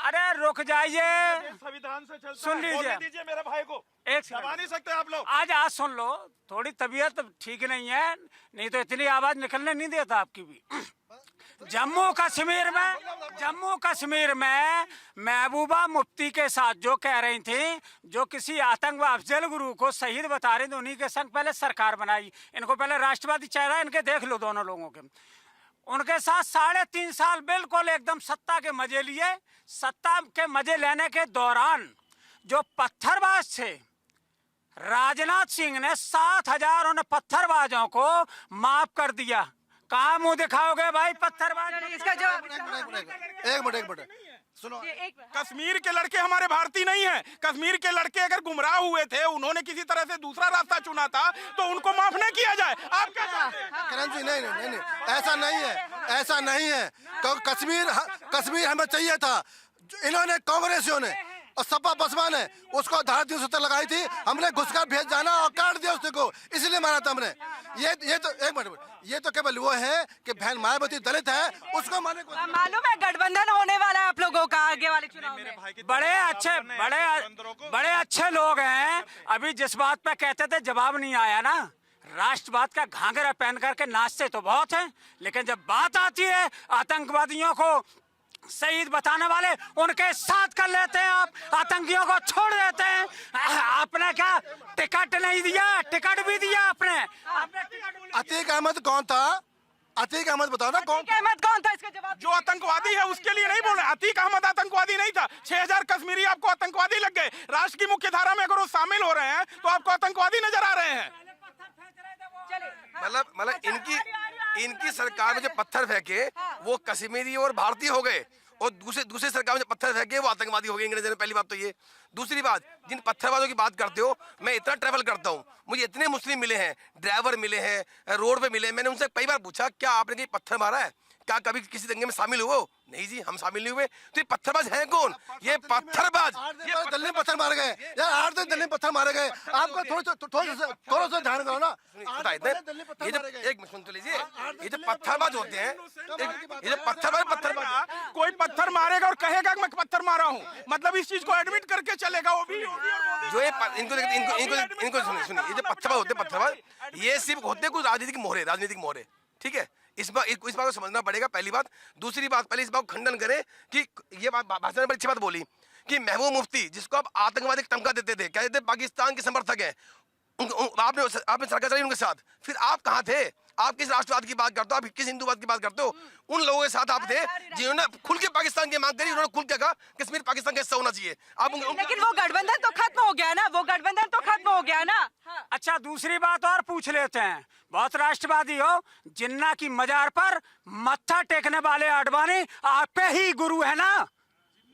अरे रुक जाइए, संविधान से चलता सुन लीजिए, बोलने दीजिए मेरे भाई को, एक दबा नहीं सकते आप लोग। आज सुन लो, थोड़ी तबीयत ठीक नहीं है, नहीं तो इतनी आवाज निकलने नहीं देता आपकी भी। जम्मू कश्मीर में महबूबा मुफ्ती के साथ जो कह रही थी, जो किसी आतंकवाद अफजल गुरु को शहीद बता रही थी, उन्हीं के संग पहले सरकार बनाई। इनको पहले राष्ट्रवादी चेहरा इनके देख लो, दोनों लोगों के। उनके साथ 3.5 साल बिल्कुल एकदम सत्ता के मजे लिए। सत्ता के मजे लेने के दौरान जो पत्थरबाज थे, राजनाथ सिंह ने 7,000 उन पत्थरबाजों को माफ कर दिया। कहाँ मुंह दिखाओगे भाई पत्थरबाज? इसका जवाब एक मिनट सुनो, कश्मीर के लड़के हमारे भारतीय नहीं हैं। कश्मीर के लड़के अगर गुमराह हुए थे, उन्होंने किसी तरह से दूसरा रास्ता चुना था, तो उनको माफ नहीं किया जाए। आप क्या चाहते हैं? करण जी नहीं, ऐसा नहीं है। कश्मीर हमें चाहिए था। इन्होंने, कांग्रेसियों ने और सपा बसपा ने उसको धारा 370 लगाई थी, हमने घुसकर भेज जाना और काट दिया उसको, इसलिए मारा था हमने। ये तो एक मिनट, ये तो केवल वो है कि बहन मायावती दलित है, उसको मारने को। मालूम है गठबंधन होने वाला है आप लोगों का आगे वाले चुनाव में। बड़े अच्छे लोग हैं। अभी जिस बात पे कहते थे जवाब नहीं आया ना, राष्ट्रवाद का घाघरा पहन करके नाचते तो बहुत हैं, लेकिन जब बात आती है आतंकवादियों को शहीद बताने वाले, उनके साथ कर लेते हैं आप, आतंकियों को छोड़ देते हैं। आपने क्या टिकट नहीं दिया? टिकट भी दिया आपने। अतीक अहमद कौन था? अतीक अहमद बताओ ना, कौन था? इसका जवाब। जो आतंकवादी है उसके लिए नहीं बोल रहे। अतीक अहमद आतंकवादी नहीं था। 6,000 कश्मीरी आपको आतंकवादी लग गए। राष्ट्र की मुख्य धारा में अगर वो शामिल हो रहे हैं, तो आपको आतंकवादी नजर आ रहे हैं। मतलब इनकी सरकार में जो पत्थर फेंके वो कश्मीरी और भारतीय हो गए, और दूसरे सरकार में जो पत्थर फेंके वो आतंकवादी हो गए अंग्रेजों ने। पहली बात तो ये। दूसरी बात, जिन पत्थरबाजों की बात करते हो, मैं इतना ट्रैवल करता हूँ, मुझे इतने मुस्लिम मिले हैं, ड्राइवर मिले हैं, रोड पे मिले हैं। मैंने उनसे कई बार पूछा, क्या आपने कहीं पत्थर मारा है? क्या कभी किसी दंगे में शामिल हुए हो? नहीं जी, हम शामिल नहीं हुए। तो ये पत्थरबाज हैं कौन? ये पत्थरबाज, ये दिल्ली में पत्थर मारे गए यार, 8 दिन दिल्ली में पत्थर मारे गए। आपको थोड़ा सा ध्यान करो ना। ये जो एक मिनट सुन तो लीजिए, ये जो पत्थरबाज होते हैं, ये जो पत्थरबाज कोई पत्थर मारेगा और कहेगा कि मैं पत्थर मारा हूँ, मतलब इस चीज को एडमिट करके चलेगा वो भी। जो ये इनको सुनिए, ये जो पत्थरबाज होते हैं, पत्थरबाज ये सिर्फ होते कुछ राजनीतिक मोहरे, ठीक है। इस बात को समझना पड़ेगा, पहली बात। दूसरी बात, पहले इस बात को खंडन करें कि ये बात भाषण में बड़ी अच्छी बात बोली कि महबूब मुफ्ती, जिसको आप आतंकवादी टमका देते थे, कहते थे पाकिस्तान के समर्थक हैं, आपने सरकार चलाई उनके साथ, फिर आप कहाँ थे? आप किस राष्ट्रवाद की बात करते हो? आप किस हिंदूवाद की बात करते हो? उन लोगों के साथ आप थे जिन्होंने खुल के पाकिस्तान की मांग करी, उन्होंने खुल के कहा कश्मीर पाकिस्तान का हिस्सा होना चाहिए। आप लेकिन वो गठबंधन तो खत्म हो गया ना, वो गठबंधन तो खत्म हो गया ना। अच्छा, दूसरी बात और पूछ लेते हैं, बहुत राष्ट्रवादी हो, जिन्ना की मजार पर मत्था टेकने वाले आडवाणी आप पे ही गुरु है ना?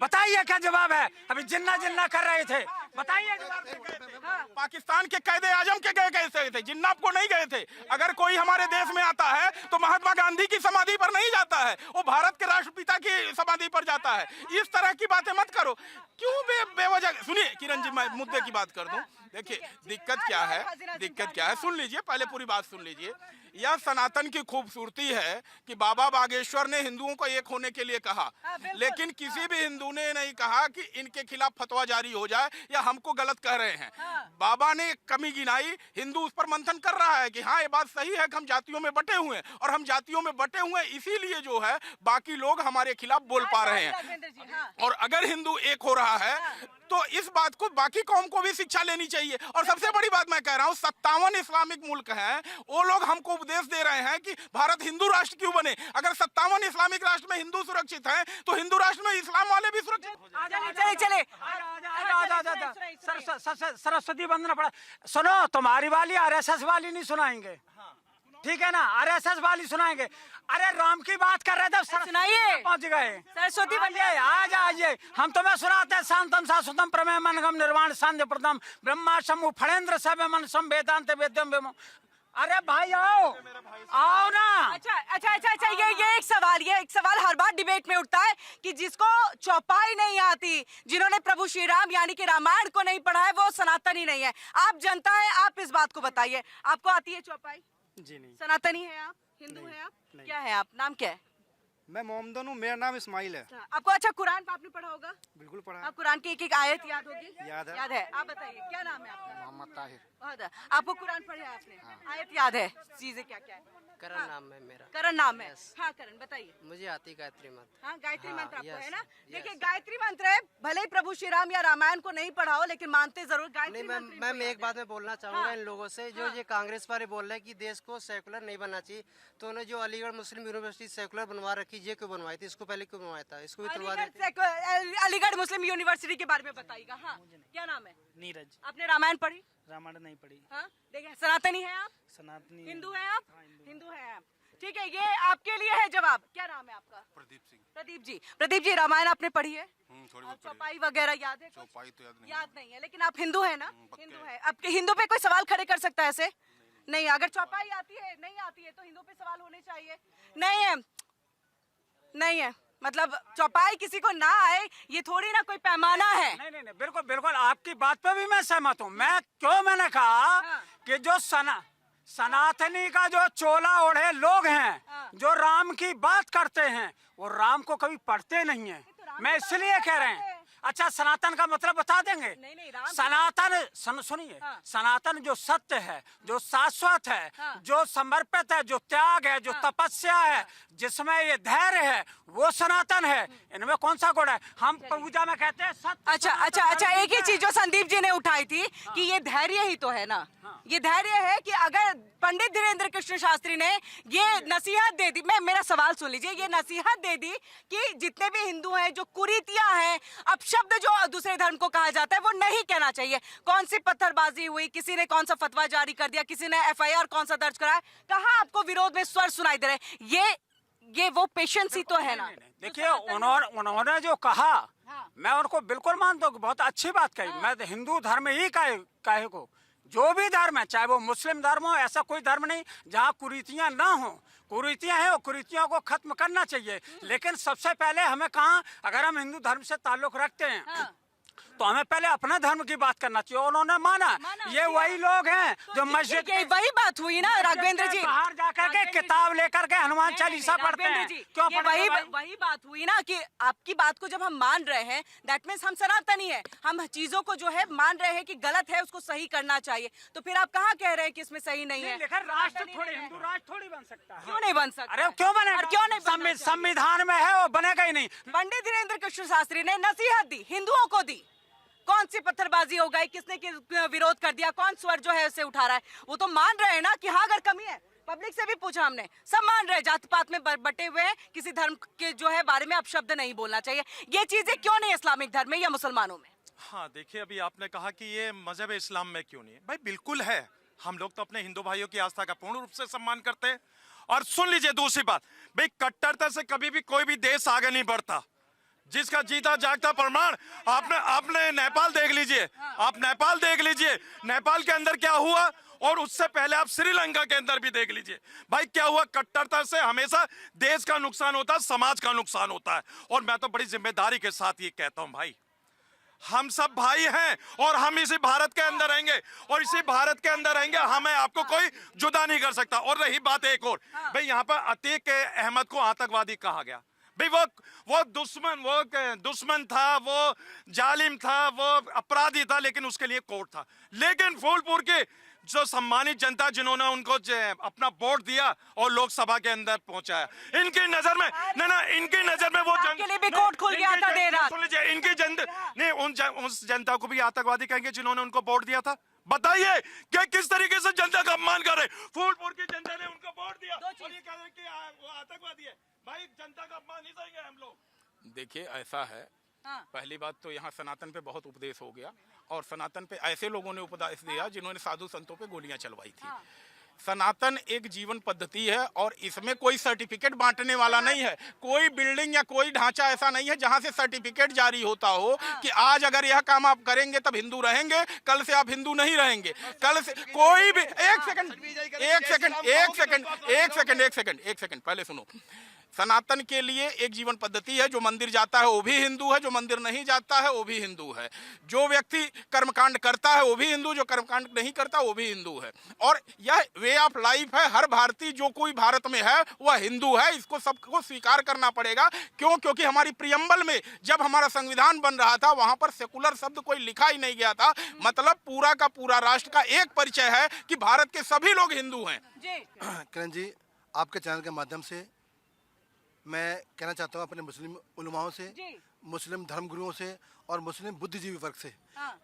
बताइए क्या जवाब है? अभी जिन्ना कर रहे थे, बताइए जवाब। पाकिस्तान के कायदे आजम के गए कैसे थे? जिन्ना आपको नहीं गए थे। अगर कोई हमारे देश में आता है तो महात्मा गांधी की समाधि पर नहीं जाता है, वो भारत के राष्ट्रपिता की समाधि पर जाता है। इस तरह की बातें मत करो। क्यों बेवजह? सुनिए किरण जी, मैं मुद्दे की बात कर दूं। देखिए दिक्कत क्या है, सुन लीजिए, पहले पूरी बात सुन लीजिए। यह सनातन की खूबसूरती है कि बाबा बागेश्वर ने हिंदुओं को एक होने के लिए कहा, लेकिन किसी भी हिंदू ने नहीं कहा कि इनके खिलाफ फतवा जारी हो जाए या हमको गलत कह रहे हैं। बाबा ने कमी गिनाई, हिंदू उस पर मंथन कर रहा है कि हाँ ये बात सही है कि हम जातियों में बटे हुए हैं, और हम जातियों में बटे हुए इसीलिए जो है बाकी लोग हमारे खिलाफ बोल पा रहे हैं। और अगर हिंदू एक हो रहा है तो इस बात को बाकी कौम को भी शिक्षा लेनी चाहिए। और सबसे बड़ी बात मैं कह रहा हूँ, 57 इस्लामिक मुल्क हैं, वो लोग हमको उपदेश दे रहे हैं कि भारत हिंदू राष्ट्र क्यों बने। अगर 57 इस्लामिक राष्ट्र में हिंदू सुरक्षित हैं तो हिंदू राष्ट्र में इस्लाम वाले भी सुरक्षित। चले सरस्वती वंदना पड़ा। सुनो, तुम्हारी वाली RSS वाली नहीं सुनाएंगे, ठीक है ना? RSS वाली सुनाएंगे। अरे राम की बात कर रहे थे, सुनाइए, पहुंच गए। सरस्वती बनिए, आज आइए, हम तुम्हें सुनाते हैं। शांतम शाश्वतम प्रमेय मनगम निर्वाण सांध्य प्रदम ब्रह्मा शंभु फणेन्द्र सब मन सम वेदांत वेद्यम वेमो। अरे भाई आओ ना। अच्छा, ये एक सवाल हर बार डिबेट में उठता है कि जिसको चौपाई नहीं आती, जिन्होंने प्रभु श्री राम यानी कि रामायण को नहीं पढ़ा है, वो सनातनी नहीं है। आप जनता है, आप इस बात को बताइए, आपको आती है चौपाई? जी नहीं। सनातनी है आप? हिंदू है आप? क्या है आप? नाम क्या है? मैं मोहम्मदन हूँ, मेरा नाम इस्माइल है। आपको अच्छा कुरान आपने पढ़ा होगा? बिल्कुल पढ़ा। आप कुरान की एक आयत याद होगी? याद है। आप बताइए क्या नाम है आपका? मोहम्मद ताहिर। बहुत। आपको कुरान पढ़े आपने? आयत याद है? चीजें क्या क्या है? करण नाम है मेरा। करण नाम है? हाँ करण, बताइए। मुझे आती गायत्री मंत्र। हाँ, गायत्री मंत्र आपको है ना? देखिए गायत्री मंत्र है, भले ही प्रभु श्री राम या रामायण को नहीं पढ़ा हो, लेकिन मानते जरूर गायत्री मंत्र। मैम एक बात मैं बोलना चाहूंगा इन लोगों से, जो ये कांग्रेस वाले बोल रहे हैं कि देश को सेकुलर नहीं बनना चाहिए, तो उन्हें जो अलीगढ़ मुस्लिम यूनिवर्सिटी सेकुलर बनवा रखी, ये क्यों बनवाई थी? इसको पहले क्यों बनवाया था? इसको भी तुड़वा देते। अलीगढ़ मुस्लिम यूनिवर्सिटी के बारे में बताइएगा। हाँ, क्या नाम है? नीरज। आपने रामायण पढ़ी? रामायण नहीं पढ़ी। हाँ, देखिए, सनातनी है आप? सनातनी। हिंदू है आप? हिंदू है आप, ठीक है। ये आपके लिए है जवाब। क्या नाम है आपका? प्रदीप सिंह। प्रदीप जी, रामायण आपने पढ़ी है? थोड़ी बहुत चौपाई वगैरह याद है? चौपाई तो याद नहीं है, लेकिन आप हिंदू है ना? हिंदू है। अब हिंदू पे कोई सवाल खड़े कर सकता है ऐसे? नहीं। अगर चौपाई आती है, नहीं आती है, तो हिंदू पे सवाल होने चाहिए। नहीं है, मतलब चौपाई किसी को ना आए ये थोड़ी ना कोई पैमाना है। नहीं, बिल्कुल आपकी बात पे भी मैं सहमत हूँ। मैंने कहा कि जो सनातनी का जो चोला ओढ़े लोग हैं, जो राम की बात करते हैं, वो राम को कभी पढ़ते नहीं है। मैं इसलिए कह रहे हैं। अच्छा, सनातन का मतलब बता देंगे? सनातन सुनिए, सनातन जो सत्य है, जो शाश्वत है, जो समर्पित है, जो त्याग है, जो तपस्या है, जिसमें ये धैर्य है, वो सनातन है। इनमें कौन सा गुण है? हम पूजा में कहते हैं सत्य। अच्छा, एक ही चीज जो संदीप जी ने उठाई थी कि ये धैर्य ही तो है ना। ये धैर्य है कि अगर पंडित धीरेन्द्र कृष्ण शास्त्री ने ये नसीहत दे दी, मेरा सवाल सुन लीजिए, ये नसीहत दे दी कि जितने भी हिंदू हैं, जो कुरीतियां हैं, अपशब्द जो दूसरे धर्म को कहा जाता है, वो नहीं कहना चाहिए। कौन सी पत्थरबाजी हुई, किसी ने कौन सा फतवा जारी कर दिया, किसी ने FIR कौन सा दर्ज कराया, कहाँ आपको विरोध में स्वर सुनाई दे रहे? ये वो पेशेंस ही तो है ना। देखिए, उन्होंने जो कहा, मैं उनको बिल्कुल मानता हूँ, बहुत अच्छी बात कही। मैं हिंदू धर्म ही कहे को जो भी धर्म है, चाहे वो मुस्लिम धर्म हो, ऐसा कोई धर्म नहीं जहाँ कुरीतियां ना हो। कुरीतियां हैं, वो कुरीतियों को खत्म करना चाहिए। लेकिन सबसे पहले हमें कहाँ, अगर हम हिंदू धर्म से ताल्लुक रखते हैं तो हमें पहले अपना धर्म की बात करना चाहिए। उन्होंने माना ये वही लोग हैं जो मस्जिद, ये वही बात हुई ना राघवेंद्र जी, बाहर जाकर के किताब लेकर के हनुमान चालीसा पढ़ते हैं। क्यों ये वही बात हुई ना कि आपकी बात को जब हम मान रहे हैं, दैट मीन्स हम सनातनी है, हम चीजों को जो है मान रहे हैं कि गलत है, उसको सही करना चाहिए। तो फिर आप कहाँ कह रहे हैं कि इसमें सही नहीं है? राष्ट्र थोड़ी, हिंदू राष्ट्र थोड़ी बन सकता है। क्यों नहीं बन सकता? अरे क्यों बनेगा? क्यों नहीं? संविधान में है, वो बनेगा ही नहीं। पंडित धीरेन्द्र कृष्ण शास्त्री ने नसीहत दी, हिंदुओं को दी। कौन सी पत्थरबाजी हो गई, किसने विरोध कर दिया, कौन स्वर जो है उसे उठा रहा है? वो तो मान रहे हैं ना कि हाँ अगर कमी है, पब्लिक से भी पूछा हमने, सब मान रहे हैं जात पात में बटे हुए हैं, किसी धर्म के जो है बारे में अब शब्द नहीं बोलना चाहिए। ये चीजें क्यों नहीं इस्लामिक धर्म में या मुसलमानों में? हाँ देखिए, अभी आपने कहा कि ये मजहब इस्लाम में क्यों नहीं है। भाई बिल्कुल है, हम लोग तो अपने हिंदू भाइयों की आस्था का पूर्ण रूप से सम्मान करते हैं। और सुन लीजिए दूसरी बात, भाई कट्टरता से कभी भी कोई भी देश आगे नहीं बढ़ता। जिसका जीता जागता प्रमाण आपने नेपाल देख लीजिए, आप नेपाल देख लीजिए, नेपाल के अंदर क्या हुआ, और उससे पहले आप श्रीलंका के अंदर भी देख लीजिए। भाई क्या हुआ, कट्टरता से हमेशा देश का नुकसान होता है, समाज का नुकसान होता है। और मैं तो बड़ी जिम्मेदारी के साथ ये कहता हूं, भाई हम सब भाई हैं और हम इसी भारत के अंदर रहेंगे, और इसी भारत के अंदर रहेंगे, हमें आपको कोई जुदा नहीं कर सकता। और रही बात एक और, भाई यहाँ पर अतीक अहमद को आतंकवादी कहा गया। भाई वो दुश्मन था, वो जालिम था, वो अपराधी था, लेकिन उसके लिए कोर्ट था। लेकिन फूलपुर के जो सम्मानित जनता जिन्होंने उनको अपना वोट दिया और लोकसभा के अंदर पहुंचाया, इनकी नजर में इनकी नजर में वो के लिए भी कोर्ट खुल गया था देर रात। सुन लीजिए, इनकी जनता नहीं, उस जनता को भी आतंकवादी कहेंगे जिन्होंने उनको वोट दिया था? बताइए कि किस तरीके से जनता का अपमान कर रहे। फूलपुर की जनता ने उनको वोट दिया और ये कह रहे कि वो आतंकवादी है। भाई जनता का अपमान नहीं सहेंगे हम लोग। देखिए ऐसा है, पहली बात तो यहाँ सनातन पे बहुत उपदेश हो गया, और सनातन पे ऐसे लोगों ने उपदेश दिया जिन्होंने साधु संतों पे गोलियां चलवाई थी। सनातन एक जीवन पद्धति है, और इसमें कोई सर्टिफिकेट बांटने वाला नहीं है। कोई बिल्डिंग या कोई ढांचा ऐसा नहीं है जहां से सर्टिफिकेट जारी होता हो कि आज अगर यह काम आप करेंगे तब हिंदू रहेंगे, कल से आप हिंदू नहीं रहेंगे। कल से कोई भी एक सेकंड पहले सुनो। सनातन के लिए एक जीवन पद्धति है, जो मंदिर जाता है वो भी हिंदू है, जो मंदिर नहीं जाता है वो भी हिंदू है। जो व्यक्ति कर्मकांड करता है वो भी हिंदू, जो कर्मकांड नहीं करता वो भी हिंदू है। और यह वे ऑफ लाइफ है। हर भारतीय जो कोई भारत में है वह हिंदू है, इसको सबको स्वीकार करना पड़ेगा। क्योंकि हमारी प्रियम्बल में जब हमारा संविधान बन रहा था, वहां पर सेकुलर शब्द कोई लिखा ही नहीं गया था। मतलब पूरा का पूरा राष्ट्र का एक परिचय है कि भारत के सभी लोग हिंदू हैं। किरण जी, आपके चैनल के माध्यम से मैं कहना चाहता हूँ अपने मुस्लिम उलमाओं से, मुस्लिम धर्मगुरुओं से और मुस्लिम बुद्धिजीवी वर्ग से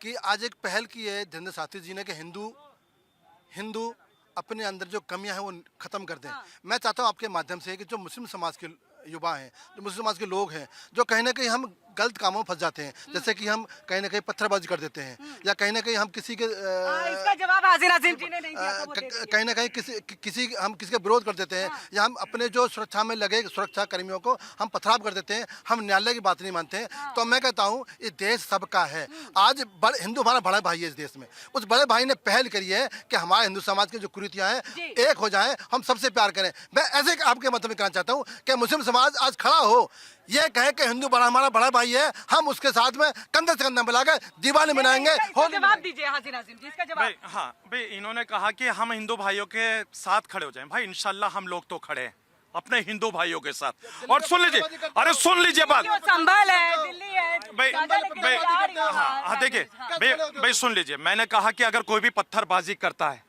कि आज एक पहल की है धीरेन्द्र शास्त्री जी ने कि हिंदू अपने अंदर जो कमियां हैं वो खत्म कर दें। मैं चाहता हूँ आपके माध्यम से कि जो मुस्लिम समाज के युवा हैं, जो मुस्लिम समाज के लोग हैं, जो कहीं ना कहीं हम गलत कामों में फंस जाते हैं, जैसे कि हम कहीं ना कहीं पत्थरबाजी कर देते हैं, या कहीं ना कहीं हम किसी के इसका जवाब हाजिर नाज़िम जी ने नहीं दिया था, कहीं ना कहीं किसी का विरोध कर देते हैं, या हम अपने जो सुरक्षा में लगे सुरक्षा कर्मियों को हम पथराव कर देते हैं, हम न्यायालय की बात नहीं मानते हैं। तो मैं कहता हूँ ये देश सबका है। आज हिंदू हमारा बड़ा भाई है इस देश में। उस बड़े भाई ने पहल करी है कि हमारे हिंदू समाज की जो कुरीतियाँ हैं एक हो जाएं, हम सबसे प्यार करें। मैं ऐसे आपके मतलब में कहना चाहता हूँ कि मुस्लिम समाज आज खड़ा हो, ये कहे कि हिंदू हमारा बड़ा भाई है, हम उसके साथ में कंधे से कंधा मिलाकर दिवाली मनाएंगे। जवाब दीजिए हाजी नाज़िम जी, इसका जवाब। हाँ भाई, इन्होंने कहा कि हम हिंदू भाइयों के साथ खड़े हो जाएं। भाई इंशाल्लाह हम लोग तो खड़े हैं अपने हिंदू भाइयों के साथ। और सुन लीजिए, अरे सुन लीजिए बात, संभल है, दिल्ली है भाई हाँ देखिए भाई सुन लीजिए, मैंने कहा कि अगर कोई भी पत्थरबाजी करता है,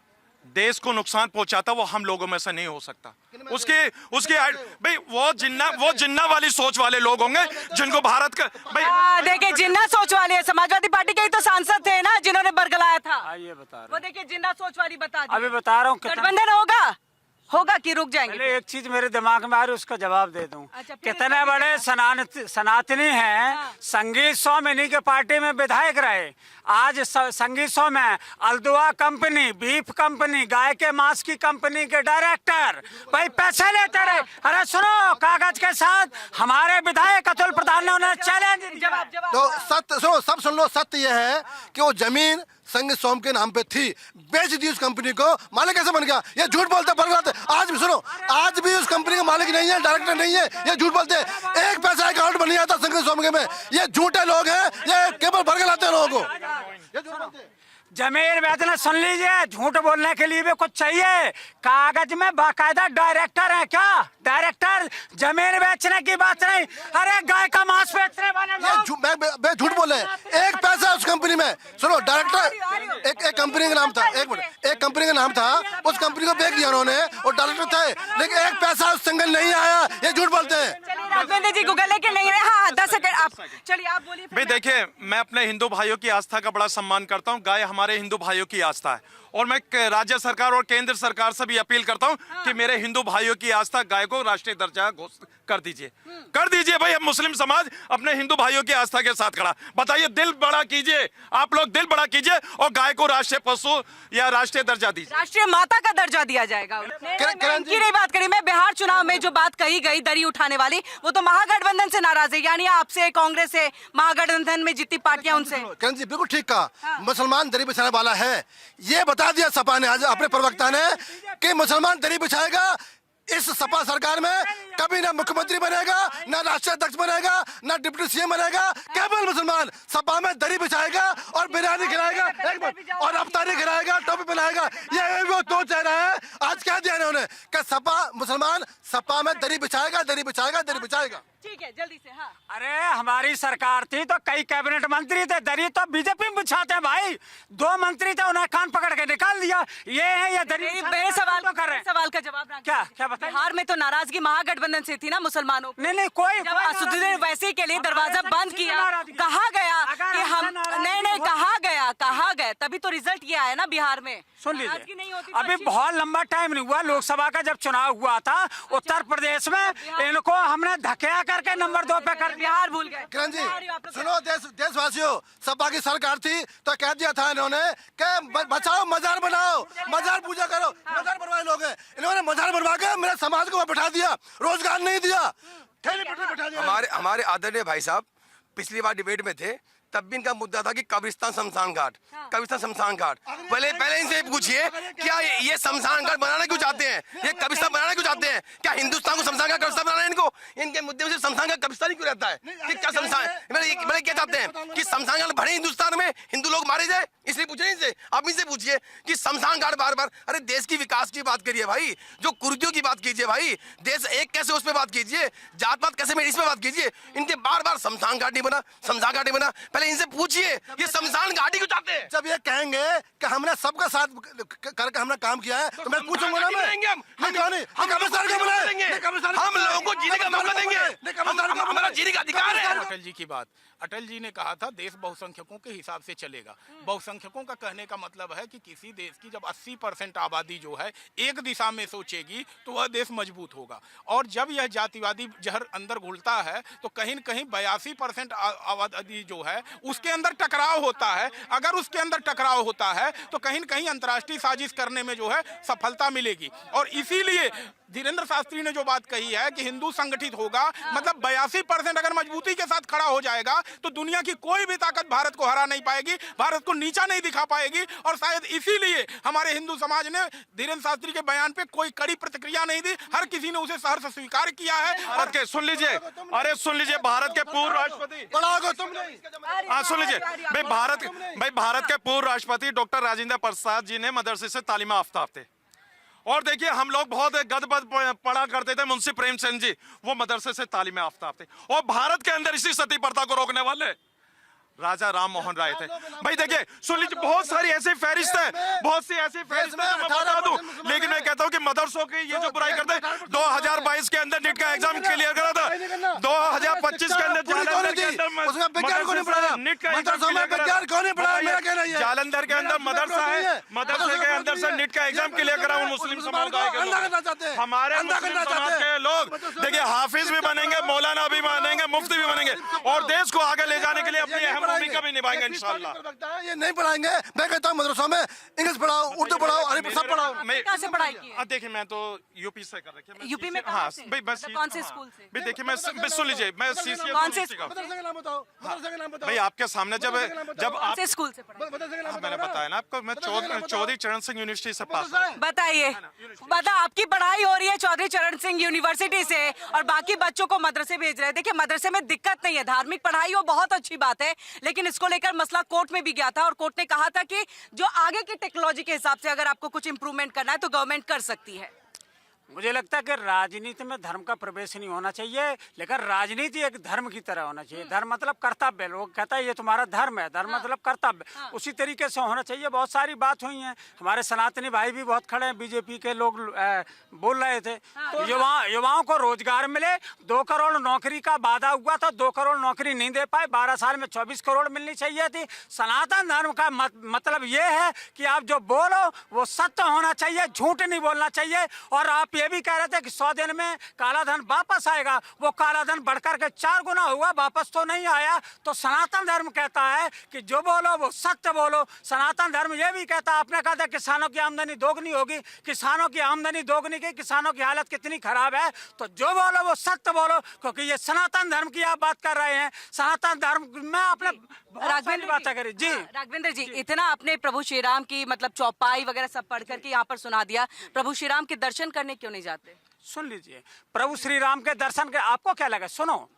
देश को नुकसान पहुंचाता, वो हम लोगों में से नहीं हो सकता। उसकी भाई वो जिन्ना वाली सोच वाले लोग होंगे जिनको भारत का भाई देखिए जिन्ना सोच वाले समाजवादी पार्टी के ही तो सांसद थे ना जिन्होंने बरगलाया था। ये बता रहे, वो देखिए जिन्ना सोच वाली बता दी। अभी बता रहा हूँ गठबंधन होगा कि रुक जाएंगे? एक चीज मेरे दिमाग में आ रही है, उसका जवाब दे दूं। कितने बड़े सनातनी हैं, संगीत सौ में इन्हीं के पार्टी में विधायक रहे। आज संगीत सौ में अल्दुआ कंपनी, बीफ कंपनी, गाय के मांस की कंपनी के डायरेक्टर भाई पैसे लेते रहे। अरे सुनो, कागज के साथ हमारे विधायक अतुल प्रधान ने उन्हें चैलेंज दिया। तो सत्य सुनो, सब सुन लो, सत्य यह है कि वो जमीन संघ सोम के नाम पे थी, बेच दी उस कंपनी को, मालिक कैसे बन गया? ये झूठ बोलते बरगलाते। आज भी सुनो, आज भी उस कंपनी का मालिक नहीं है, डायरेक्टर नहीं है, ये झूठ बोलते। एक पैसा अकाउंट बन नहीं आता संघ सोम के में। ये झूठे लोग हैं, ये केवल बरगलाते हैं लोगों को। ये झूठ बोलते हैं। जमीर बेचना सुन लीजिए, झूठ बोलने के लिए भी कुछ चाहिए। कागज में बाकायदा डायरेक्टर है क्या? डायरेक्टर जमीन बेचने की बात नहीं, अरे गाय का मांस बेचने वाले लोग। मैं झूठ बोले, एक पैसा उस कंपनी में। सुनो, डायरेक्टर एक कंपनी का नाम था, एक मिनट, एक कंपनी का नाम था, उस कंपनी को बेच दिया उन्होंने, और डायरेक्टर थे, लेकिन एक पैसा उस संगठन नहीं आया। ये झूठ बोलते हैं। राघवेंद्र जी गूगल लेके नहीं रहे। हाँ 10 सेकंड आप, चलिए आप बोलिए। भाई देखिए, मैं अपने हिंदू भाइयों की आस्था का बड़ा सम्मान करता हूँ। गाय हमारे हिंदू भाइयों की आस्था है, और मैं राज्य सरकार और केंद्र सरकार से भी अपील करता हूँ कि मेरे हिंदू भाइयों की आस्था गाय को राष्ट्रीय दर्जा घोषित कर दीजिए, कर दीजिए। भाई, हम मुस्लिम समाज अपने हिंदू भाइयों की आस्था के साथ खड़ा। बताइए, दिल बड़ा कीजिए, आप लोग दिल बड़ा कीजिए और गाय को राष्ट्रीय पशु या राष्ट्रीय दर्जा दीजिए। राष्ट्रीय माता का दर्जा दिया जाएगा। की नहीं बात करी मैं, बिहार चुनाव में जो बात कही गई दरी उठाने वाली, वो तो महागठबंधन से नाराज है, यानी आपसे, कांग्रेस से, महागठबंधन में जितनी पार्टियां उनसे। किरण जी बिल्कुल ठीक कहा। मुसलमान दरी बिछाने वाला है, ये बता दिया सपा ने आज अपने प्रवक्ता ने कि मुसलमान दरी बिछाएगा। इस सपा सरकार में कभी ना मुख्यमंत्री बनेगा, ना राष्ट्रीय अध्यक्ष बनेगा, ना डिप्टी सीएम बनेगा। केवल मुसलमान सपा में दरी बिछाएगा और बिरयानी खिलाएगा, और अफ्तारी खिलाएगा, टोपी पहनाएगा। ये वो दो चेहरा है। आज क्या दिया इन्होंने कि सपा मुसलमान सपा में दरी बिछाएगा, दरी बिछाएगा, दरी बिछाएगा। ठीक है, जल्दी से। हाँ, अरे हमारी सरकार थी तो कई कैबिनेट मंत्री थे, दरी तो बीजेपी में बिछाते हैं भाई। 2 मंत्री थे, उन्हें कान पकड़ के निकाल दिया। ये है ये दरी। मेरे सवाल तो कर रहे हैं, सवाल का जवाब क्या क्या बताइए? बिहार में तो नाराजगी महागठबंधन से थी ना मुसलमानों की। नहीं कोई जब असदुद्दीन ओवैसी के लिए दरवाजा बंद किया, कहा गया कि हम नहीं कहा गया, तभी तो रिजल्ट ये आया ना बिहार में। सुन लीजिए, अभी बहुत लंबा टाइम नहीं हुआ, लोकसभा का जब चुनाव हुआ था उत्तर प्रदेश में, इनको हमने धकेला करके नंबर 2 पे कर, बिहार भूल गए। किरण जी सुनो, देशवासियों, सपा की सरकार थी तो कह दिया था इन्होंने कि बचाओ, मजार बनाओ, मजार पूजा करो। मजार बनवाए लोग हैं, इन्होंने मजार बनवा के मेरे समाज को बैठा दिया, रोजगार नहीं दिया, ठेले पे बैठा दिया। हमारे आदरणीय भाई साहब पिछली बार डिबेट में थे, तब भी इनका मुद्दा था कि कब्रिस्तान शमशान घाट, कब्रिस्तान शमशान घाट। पहले इनसे पूछिए, क्या ये शमशान घाट बनाना क्यों चाहते हैं? ये कब्रिस्तान बनाना क्यों चाहते हैं? क्या हिंदुस्तान को शमशान घाट कब्रिस्तान बनाना है इनको? इनके मुद्दे में सिर्फ शमशान घाट कब्रिस्तान ही क्यों रहता है? कि क्या शमशान बड़े क्या चाहते हैं कि शमशान घाट भरे हिंदुस्तान में हिंदू लोग मारे जाए, इसलिए पूछे इनसे। आप इनसे पूछिए कि शमशान घाट बार बार, अरे देश की विकास की बात करिए भाई, जो कुर्तियों की बात कीजिए भाई, देश एक कैसे उस पर बात कीजिए, जात पात कैसे इस पर बात कीजिए। इनके बार बार शमशान घाट नहीं बना, शमशान घाट नहीं बना। पहले इनसे पूछिए ये शमशान घाटी क्यों चाहते हैं? जब ये कहेंगे कि हमने सबका साथ करके हमने काम किया है, तो मैं पूछूंगा ना, हम लोगों को जीने का मौका देंगे, हमारा जीने का अधिकार है। अटल जी की बात, अटल जी ने कहा था देश बहुसंख्यकों के हिसाब से चलेगा। बहुसंख्यकों का कहने का मतलब है कि किसी देश की जब 80% आबादी जो है एक दिशा में सोचेगी तो वह देश मजबूत होगा। और जब यह जातिवादी जहर अंदर घुलता है तो कहीं न कहीं 82% आबादी जो है उसके अंदर टकराव होता है। अगर उसके अंदर टकराव होता है तो कहीं न कहीं अंतर्राष्ट्रीय साजिश करने में जो है सफलता मिलेगी। और इसीलिए धीरेन्द्र शास्त्री ने जो बात कही है कि हिंदू संगठित होगा, मतलब 82% अगर मजबूती के साथ खड़ा हो जाएगा तो दुनिया की कोई भी ताकत भारत को हरा नहीं पाएगी, भारत को नीचा नहीं दिखा पाएगी। और शायद इसीलिए हमारे हिंदू समाज ने धीरेन्द्र शास्त्री के बयान पे कोई कड़ी प्रतिक्रिया नहीं दी, हर किसी ने उसे सहर्ष स्वीकार किया है। भारत के सुन लीजिए, अरे सुन लीजिए, भारत के पूर्व राष्ट्रपति, सुन लीजिए भाई, भारत के पूर्व राष्ट्रपति डॉक्टर राजेंद्र प्रसाद जी ने मदरसे से तालीम याफ्ता थे। और देखिए, हम लोग बहुत गदबद पढ़ा करते थे, मुंशी प्रेमचंद जी वो मदरसे से तालीम याफ्ता थे। और भारत के अंदर इसी सती प्रथा को रोकने वाले राजा राम मोहन राय थे। भाई देखिए, सुन लीजिए, बहुत सारी ऐसी फहरिस्त है, बहुत सी ऐसी फहरिस्त है मैं बता दूं। लेकिन मैं कहता हूं कि मदरसों की ये जो बुराई करते हैं, 2022 के अंदर नीट का एग्जाम क्लियर करा था, 2025 के अंदर जालंधर के अंदर नीट का जालंधर के अंदर मदरसा है, मदरसे के अंदर से नीट का एग्जाम क्लियर करा मुस्लिम समुदाय के। हमारे मुस्लिम समाज के लोग देखिए हाफिज भी बनेंगे, मौलाना भी बनेंगे, मुफ्ती भी बनेंगे, और देश को आगे ले जाने के लिए अपनी अहम भूमिका भी निभाएंगे इंशाल्लाह। ये नहीं पढ़ाएंगे, मैं कहता हूँ मदरसों में इंग्लिश पढ़ाओ, उर्दू पढ़ाओ, अरबी सब पढ़ाओ। कैसे पढ़ाई की? देखिए मैं तो यूपी से कर रखी है। यूपी में हाँ कहाँ से? भाई बस मतलब कौन से स्कूल से? भाई देखिए मैं सुन लीजिए, मैं CCS कौन से यूनिवर्सिटी का स्कूल? भाई आपके सामने जब कौन आप से स्कूल से पढ़े? मैंने बताया ना आपको, मैं चौधरी चरण सिंह यूनिवर्सिटी से पास हूँ। बताइए, बता आपकी पढ़ाई हो रही है चौधरी चरण सिंह यूनिवर्सिटी से और बाकी बच्चों को मदरसे भेज रहे हैं। देखिए मदरसे में दिक्कत नहीं है, धार्मिक पढ़ाई हो बहुत अच्छी बात है, लेकिन इसको लेकर मसला कोर्ट में भी गया था और कोर्ट ने कहा था कि जो आगे की टेक्नोलॉजी के हिसाब से अगर आपको कुछ इंप्रूवमेंट करना है तो गवर्नमेंट कर सकती है। मुझे लगता है कि राजनीति में धर्म का प्रवेश नहीं होना चाहिए, लेकिन राजनीति एक धर्म की तरह होना चाहिए। धर्म मतलब कर्तव्य, लोग कहता है ये तुम्हारा धर्म है, धर्म मतलब कर्तव्य, उसी तरीके से होना चाहिए। बहुत सारी बात हुई है, हमारे सनातनी भाई भी बहुत खड़े हैं, बीजेपी के लोग बोल रहे थे तो युवाओं को रोजगार मिले। 2 करोड़ नौकरी का वादा हुआ था, 2 करोड़ नौकरी नहीं दे पाए, 12 साल में 24 करोड़ मिलनी चाहिए थी। सनातन धर्म का मतलब ये है कि आप जो बोलो वो सत्य होना चाहिए, झूठ नहीं बोलना चाहिए। और आप ये भी कह रहे थे कि 100 दिन में काला धन वापस आएगा, वो काला धन बढ़कर के 4 गुना हुआ, वापस तो नहीं आया। तो सनातन धर्म कहता है कि जो बोलो वो सत्य बोलो। सनातन धर्म ये भी कहता है, आपने कहा था किसानों की आमदनी दोगुनी होगी, किसानों की आमदनी दोगुनी की, किसानों की हालत कितनी खराब है। तो जो बोलो वो सत्य बोलो, क्योंकि ये सनातन धर्म की आप बात कर रहे हैं। सनातन धर्म में आपने राघवेंद्र बात करी जी। राघवेंद्र जी, इतना आपने प्रभु श्री राम की मतलब चौपाई वगैरह सब पढ़ करके यहाँ पर सुना दिया, प्रभु श्री राम के दर्शन करने क्यों नहीं जाते? सुन लीजिए, प्रभु श्री राम के दर्शन के आपको क्या लगा? सुनो,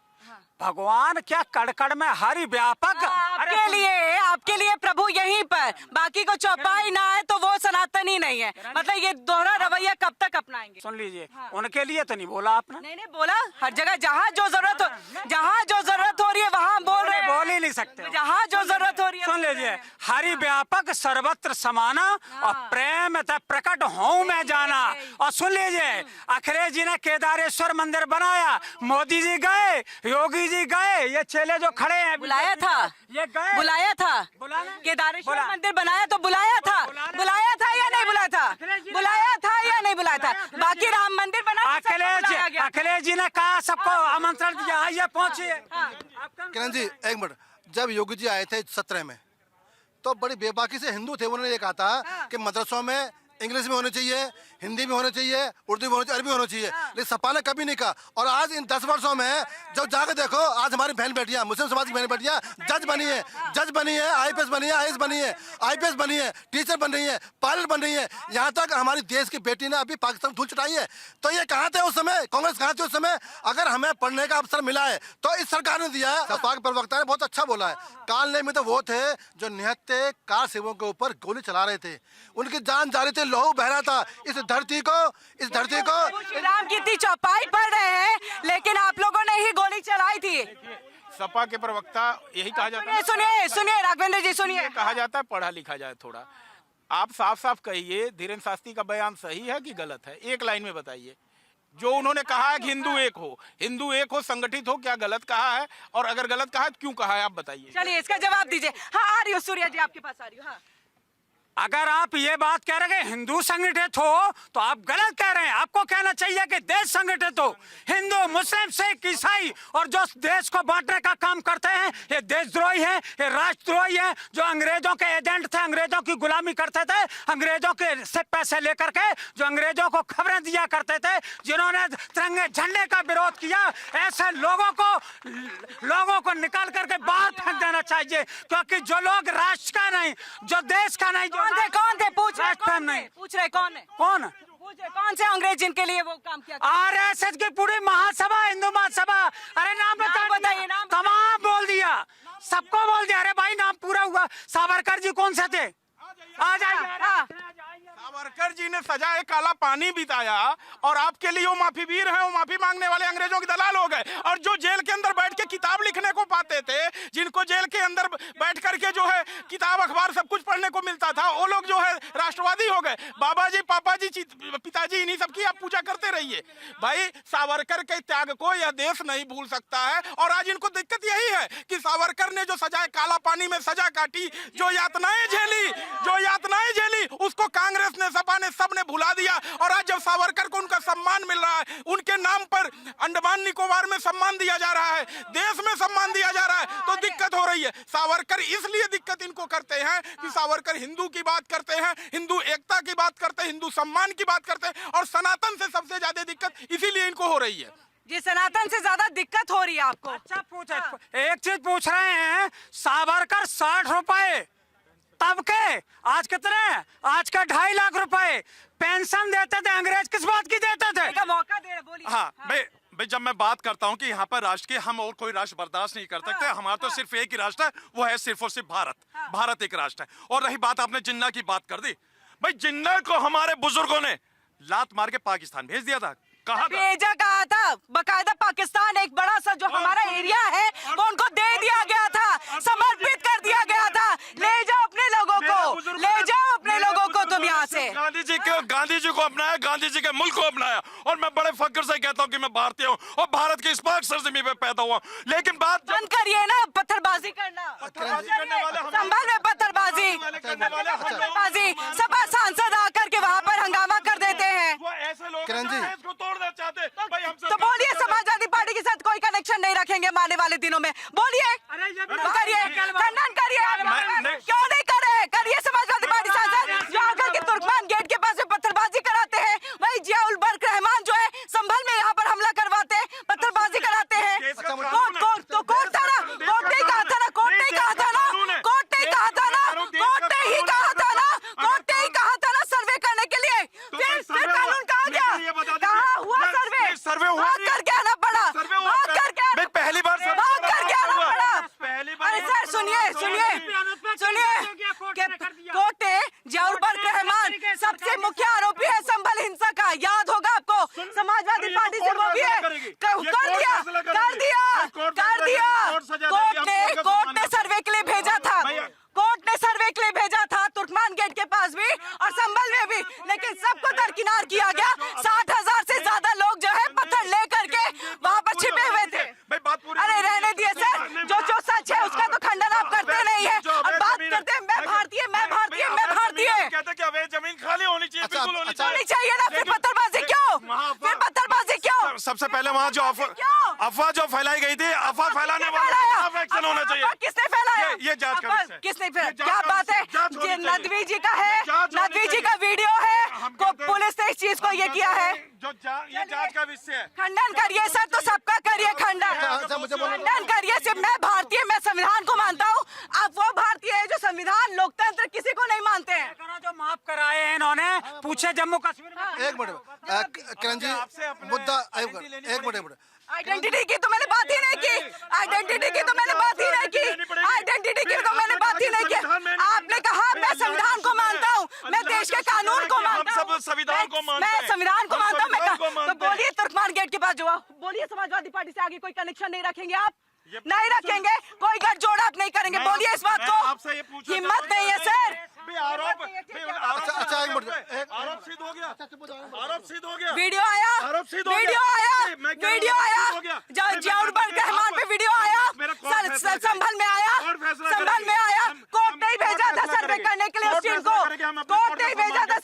भगवान क्या कड़कड़ में हरि व्यापक। आपके लिए प्रभु यहीं पर, बाकी को चौपाई ना है तो वो सनातन ही नहीं है। मतलब ये दोहरा रवैया कब तक अपनाएंगे? सुन लीजिए, उनके लिए तो नहीं बोला आपने। नहीं बोला, हर जगह जहाँ जो जरूरत हो रही है वहाँ बोल रहे हैं। बोल ही नहीं सकते, जहाँ जो जरूरत हो रही है। सुन लीजिए, हरि व्यापक सर्वत्र समाना और प्रेम प्रकट हूँ मैं जाना। और सुन लीजिए, अखिलेश जी ने केदारेश्वर मंदिर बनाया, मोदी जी गए, योगी जी गए, ये चेले जो खड़े हैं बुलाया था, ये गए, बुलाया था, केदारेश्वर मंदिर बनाया तो बुलाया था या नहीं बुलाया था? बुलाया था या नहीं बुलाया था? बाकी राम मंदिर बना, अखिलेश जी ने कहा सबको आमंत्रण दिया, आइए पहुंचिए। किरण जी एक मिनट, जब योगी जी आए थे 17 में तो बड़ी बेबाकी से हिंदू थे, उन्होंने ये कहा था कि मदरसों में इंग्लिश में होने चाहिए, हिंदी में होने चाहिए, उर्दू में होने चाहिए, अरबी में होना चाहिए, लेकिन सपा ने कभी नहीं कहा। और आज इन 10 वर्षों में जब जाकर देखो, आज हमारी बहन बेटियां, मुस्लिम समाज की बहन बेटियां जज बनी है, IPS बनी है, IAS बनी है, IPS बनी है, टीचर बन रही है, पायलट बन रही है। यहाँ तक हमारी देश की बेटी ने अभी पाकिस्तान धूल चटाई है। तो ये कहाँ थे उस समय? कांग्रेस कहाँ थी उस समय? अगर हमें पढ़ने का अवसर मिला है तो इस सरकार ने दिया है। सपा के प्रवक्ता ने बहुत अच्छा बोला है, काल ने में तो वो थे जो निहत्थे कार सेवकों के ऊपर गोली चला रहे थे, उनकी जान जा रही थी, लहू बह रहा था। इस धरती को श्री राम की इतनी चौपाई पढ़ रहे हैं, लेकिन आप लोगों ने ही गोली चलाई थी। सपा के प्रवक्ता यही कहा जाता है। सुनिए राघवेंद्र जी, सुनिए, कहा जाता है पढ़ा लिखा जाए थोड़ा। आप साफ साफ कहिए, धीरेन्द्र शास्त्री का बयान सही है कि गलत है? एक लाइन में बताइए। जो उन्होंने कहा है कि हिंदू एक हो, संगठित हो, क्या गलत कहा है? और अगर गलत कहा है तो क्यों कहा है, आप बताइए। चलिए इसका जवाब दीजिए। हाँ आ रही हो सूर्या जी, आपके पास आ रही हो। हाँ, अगर आप ये बात कह रहे हैं हिंदू संगठित हो तो आप गलत कह रहे हैं। आपको कहना चाहिए कि देश संगठित हो। हिंदू, मुस्लिम, सिख, ईसाई और जो देश को बांटने का काम करते हैं, ये देशद्रोही हैं, ये राष्ट्रद्रोही हैं, जो अंग्रेजों के एजेंट थे, अंग्रेजों की गुलामी करते थे, अंग्रेजों के से पैसे लेकर के जो अंग्रेजों को खबरें दिया करते थे, जिन्होंने तिरंगे झंडे का विरोध किया, ऐसे लोगों को निकाल करके बाहर फेंक देना चाहिए। क्योंकि जो लोग राष्ट्र का नहीं, जो देश का नहीं, कौन थे? पूछ रहे कौन है? कौन से अंग्रेज जिनके लिए वो काम किया? RSS की पूरी महासभा, हिंदू महासभा। अरे नाम बताइए, तमाम बोल दिया, सबको बोल दिया। अरे भाई नाम पूरा हुआ। सावरकर जी कौन से थे? आ जाइए। सावरकर जी ने सजाए काला पानी बिताया और आपके लिए वो माफी वीर हैं, वो माफी मांगने वाले अंग्रेजों के दलाल हो गए। और जो जेल के अंदर बैठ के किताब लिखने को पाते थे, जिनको जेल के अंदर बैठ करके जो है किताब अखबार सब कुछ पढ़ने को मिलता था, वो लोग जो है राष्ट्रवादी हो गए। बाबा जी, पापा जी, पिताजी, इन्हीं सबकी आप पूजा करते रहिए। भाई सावरकर के त्याग को यह देश नहीं भूल सकता है। और आज इनको दिक्कत यही है कि सावरकर ने जो सजाए काला पानी में सजा काटी, जो यातनाएं झेली, उसको कांग्रेस ने, सपा ने, सबने भुला दिया। और आज जब सावरकर को उनका सम्मान मिल रहा है, उनके नाम पर अंडमान निकोबार में सम्मान दिया जा रहा है, देश में सम्मान दिया जा रहा है, तो दिक्कत हो रही है। सावरकर इसलिए दिक्कत इनको करते हैं कि सावरकर हिंदू की बात करते हैं, हिंदू एकता की बात करते हैं, हिंदू सम्मान की बात करते हैं, और सनातन से सबसे ज्यादा दिक्कत इसीलिए इनको हो रही है। जी, सनातन से ज्यादा दिक्कत हो रही है आपको। अच्छा एक चीज पूछ रहे हैं, सावरकर 60 रुपए तब के आज कितने, आज का 2.5 लाख रुपए पेंशन देते थे, अंग्रेज किस बात की देते थे? का मौका दे रहे, बोलिए। हाँ भाई जब मैं बात करता हूँ कि यहाँ पर राष्ट्र के हम और कोई राष्ट्र बर्दाश्त नहीं कर सकते, हमारा तो सिर्फ एक ही राष्ट्र है, वो है सिर्फ और सिर्फ भारत। भारत एक राष्ट्र है। और रही बात, आपने जिन्ना की बात कर दी, भाई जिन्ना को हमारे बुजुर्गों ने लात मार के पाकिस्तान भेज दिया था। भेजा कहा था, बकायदा पाकिस्तान एक बड़ा सा जो हमारा एरिया है वो उनको दे दिया गया था, समर्पित कर दिया गया था। ले जाओ अपने लोगों को, ले जाओ अपने लोगों को तुम यहाँ से। गांधी जी को अपनाया, गांधी जी के मुल्क को अपनाया, और मैं बड़े फक्र से कहता हूँ कि मैं भारतीय हूँ और भारत की इस पाक सरजमीन पे पैदा हुआ। लेकिन बात बंद करिए ना पत्थरबाजी करना, संभल में पत्थरबाजी, सपा सांसद आकर के वहाँ पर हंगामा कर देते हैं। तो बोलिए समाजवादी पार्टी के साथ कोई कनेक्शन नहीं रखेंगे आने वाले दिनों में, बोलिए, करिए, खंडन करिए। क्यों नहीं करे, करिए समाजवादी पार्टी सांसद जो आकर के तुर्कमान गेट के पास में पत्थरबाजी कराते हैं, वही जियाउल बर्क रहमान जो है संभल में यहाँ पर हमला करवाते हैं, पत्थरबाजी कराते हैं। कोर्ट था ना, कोर्ट ने कहा था ना, कोर्ट ने कहा था ना, कोर्ट ने कहा था ना, कोर्ट ने ही कहा था ना, कोर्ट ने ही कहा था ना सर्वे करने के लिए। फिर कानून कहाँ गया, कहाँ हुआ सर्वे भाग करके आना पड़ा, भाग करके पहली बार भाग करके आना पड़ा। अरे सर सुनिए सुनिए सुनिए, कोर्ट ने जियाउल बर्क रहमान सबसे मुख्य आरोपी है संभल हिंसा का, याद होगा आपको, समाजवादी पार्टी से वो भी है, कर दिया। कोर्ट ने सर्वे के लिए भेजा था, कोर्ट ने सर्वे के लिए भेजा था तुर्कमान गेट के पास भी और संभल में भी, लेकिन सबको दरकिनार किया गया। 60,000 से ज्यादा लोग जो है पत्थर ले करके वहाँ पर छिपे हुए थे। अरे रहने दिए सर, जो सच है उसका तो खंडन आप करते नहीं है, और बात करते हैं मैं भारतीय, मैं भारतीय, मैं भारतीय। कहते कि अवैध जमीन खाली होनी चाहिए, बिल्कुल होनी चाहिए ना, फिर पत्थरबाजी क्यों, फिर पत्थरबाजी क्यों? सबसे पहले वहाँ जो अफवाह जो फैलाई गई थी, अफवाह फैलाने वाला एक्शन होना चाहिए। किसने फैलाया, ये जांच का विषय है। किसने फैलाया, क्या बात है, ये नदवी जी का है, नदवी जी का वीडियो है, पुलिस ने इस चीज को ये किया है, ये जांच का विषय है। खंडन करिए सर, तो सबका करिए खंडन करिए। सिर्फ मैं भारतीय, मैं संविधान को मानता हूँ, आप वो भारतीय है जो संविधान लोकतंत्र किसी को नहीं मानते हैं। जो माफ कराए हैं इन्होंने, पूछे जम्मू कश्मीर में। एक मिनट किरण जी, मुद्दा एक मिनट, आइडेंटिटी की तो मैंने बात ही नहीं की, आइडेंटिटी की तो मैंने बात ही नहीं की, आइडेंटिटी की तो मैंने बात ही नहीं की। आपने कहा मैं संविधान को मानता हूँ, मैं देश के कानून को मानता हूँ, मैं संविधान को मानता हूँ, तो बोलिए तुर्कमान गेट के पास जो बोलिए समाजवादी पार्टी से आगे कोई कनेक्शन नहीं रखेंगे आप, नहीं रखेंगे, कोई गठजोड़ आप नहीं करेंगे, बोलिए इस बात को। हिम्मत नहीं है सर। अच्छा एक मिनट, आरोप सिद्ध हो गया, आरोप सिद्ध हो गया, वीडियो आया, वीडियो आया, जियाउल बर्क रहमान पे वीडियो आया, संभल में आया, कोर्ट ने ही भेजा था सर्वे करने के लिए उस टीम को, कोर्ट ने ही भेजा था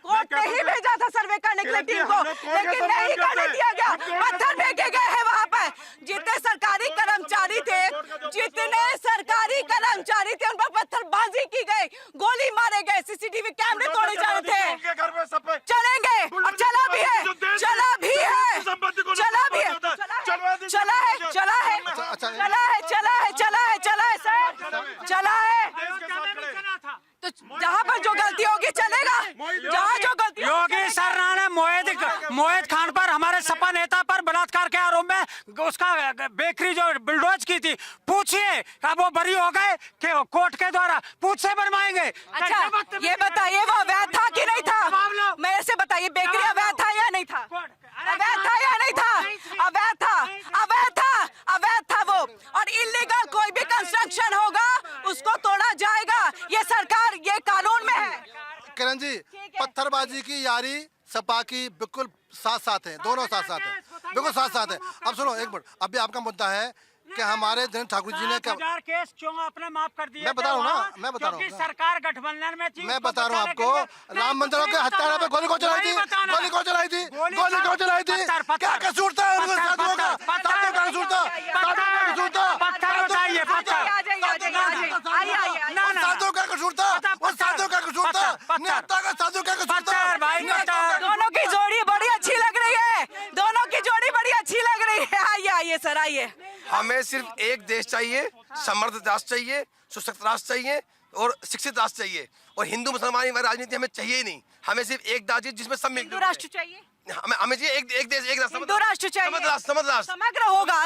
कोर्ट ने ही भेजा था सर्वे करने के लिए टीम को, लेकिन नहीं करने दिया गया, पत्थर फेंके गए हैं वहाँ पर। जितने सरकारी कर्मचारी थे उन पर पत्थरबाजी की गई, गोली मारे गए, सीसीटीवी कैमरे तोड़े जा रहे थे। चलेंगे, अब चला भी है तो जहाँ पर जो गलती होगी चलेगा, जहाँ जो गलती। योगी सरकार ने मोहित खान पर, हमारे सपा नेता पर बलात्कार के आरोप में उसका बेकरी जो बुलडोज की थी, पूछिए अब वो बरी हो गए कि कोर्ट के द्वारा, पूछ से बनवाएंगे। अच्छा ये बताइए वो अवैध था कि नहीं था, मेरे से बताइए, बेकरी अवैध था या नहीं था, अवैध था या नहीं था, अवैध था वो, और इल्लीगल कोई भी कंस्ट्रक्शन होगा उसको तोड़ा जाएगा, ये सरकार, ये कानून में है। किरण जी, पत्थरबाजी की यारी सपा की बिल्कुल साथ है, दोनों साथ है, बिल्कुल साथ है। अब सुनो एक मिनट, अभी आपका मुद्दा है कि हमारे दिनेश ठाकुर जी ने क्या केस क्यों आपने माफ कर दिया? मैं बता रहा हूँ ना, मैं बता रहा हूँ, सरकार गठबंधन में थी, मैं बता रहा हूँ आपको, राम मंदिरों के हत्यारा पे गोली को चलाई थी, गोली क्यों चलाई थी? क्या कसूर था उनके साथियों का? साथियों का कसूर था? साथियों का कसूर था? पत्थर उठाइए, पत्थर। साथियों का कसूर था? वो साथियों का कसूर था? नेता का साथियों का कसूर था? दोनों की जोड़ी बड़ी अच्छी लग रही है, दोनों की जोड़ी बड़ी अच्छी लग रही है। आइए आइए सर आइए। हमें सिर्फ एक देश चाहिए, समृद्ध राष्ट्र चाहिए, सशक्त राष्ट्र चाहिए और शिक्षित राष्ट्र चाहिए। और हिंदू मुसलमान की राजनीति हमें चाहिए ही नहीं। हमें सिर्फ एक राष्ट्र चाहिए जिसमें सब हिंदू राष्ट्र चाहिए, हमें चाहिए एक देश एक राष्ट्र। हिंदू राष्ट्र चाहिए, समृद्ध राष्ट्र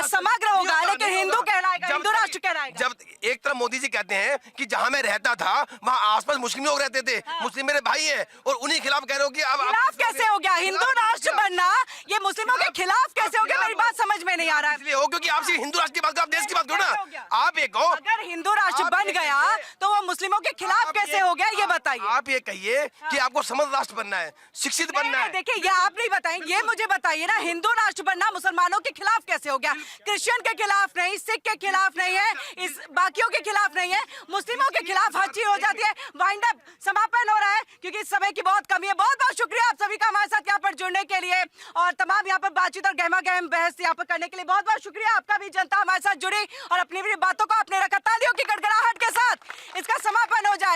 समग्र होगा लेकिन हिंदू कहलाएगा, हिंदू राष्ट्र कहलाएगा। जब एक तरफ मोदी जी कहते हैं कि जहां मैं रहता था वहां आसपास मुस्लिम लोग रहते थे, मुस्लिम मेरे भाई हैं, और उन्हीं खिलाफ कह रहे हो कि अब खिलाफ कैसे हो गया? हिंदू राष्ट्र बनना ये मुस्लिमों के खिलाफ कैसे हो गया? मेरी बात समझ में नहीं आ रहा है। इसलिए हो क्योंकि आप सिर्फ हिंदू राष्ट्र की बात करो, आप देश की बात करो ना। आप एक हो, अगर हिंदू राष्ट्र बन गया तो वो मुस्लिमों के खिलाफ कैसे हो गया? ये बताइए। आप ये कहिए कि आपको समृद्ध राष्ट्र बनना है, शिक्षित बनना है। देखिए ये आप नहीं बताएंगे, ये मुझे बताइए ना, हिंदू राष्ट्र बनना मुसलमानों के खिलाफ कैसे हो गया? क्रिश्चियन के खिलाफ नहीं, सिख के खिलाफ नहीं है, इस बाकियों के खिलाफ नहीं है, मुस्लिमों के खिलाफ हर चीज हो जाती है। वाइंड अप समापन हो रहा है क्योंकि इस समय की बहुत कमी है। बहुत बहुत शुक्रिया आप सभी का हमारे साथ यहाँ पर जुड़ने के लिए और तमाम यहाँ पर बातचीत और गहमा गहम बहस यहाँ पर करने के लिए बहुत बहुत शुक्रिया। आपका भी जनता हमारे साथ जुड़ी और अपनी भी बातों को आपने रखा। तालियों की गड़गड़ाहट के साथ इसका समापन हो जाए।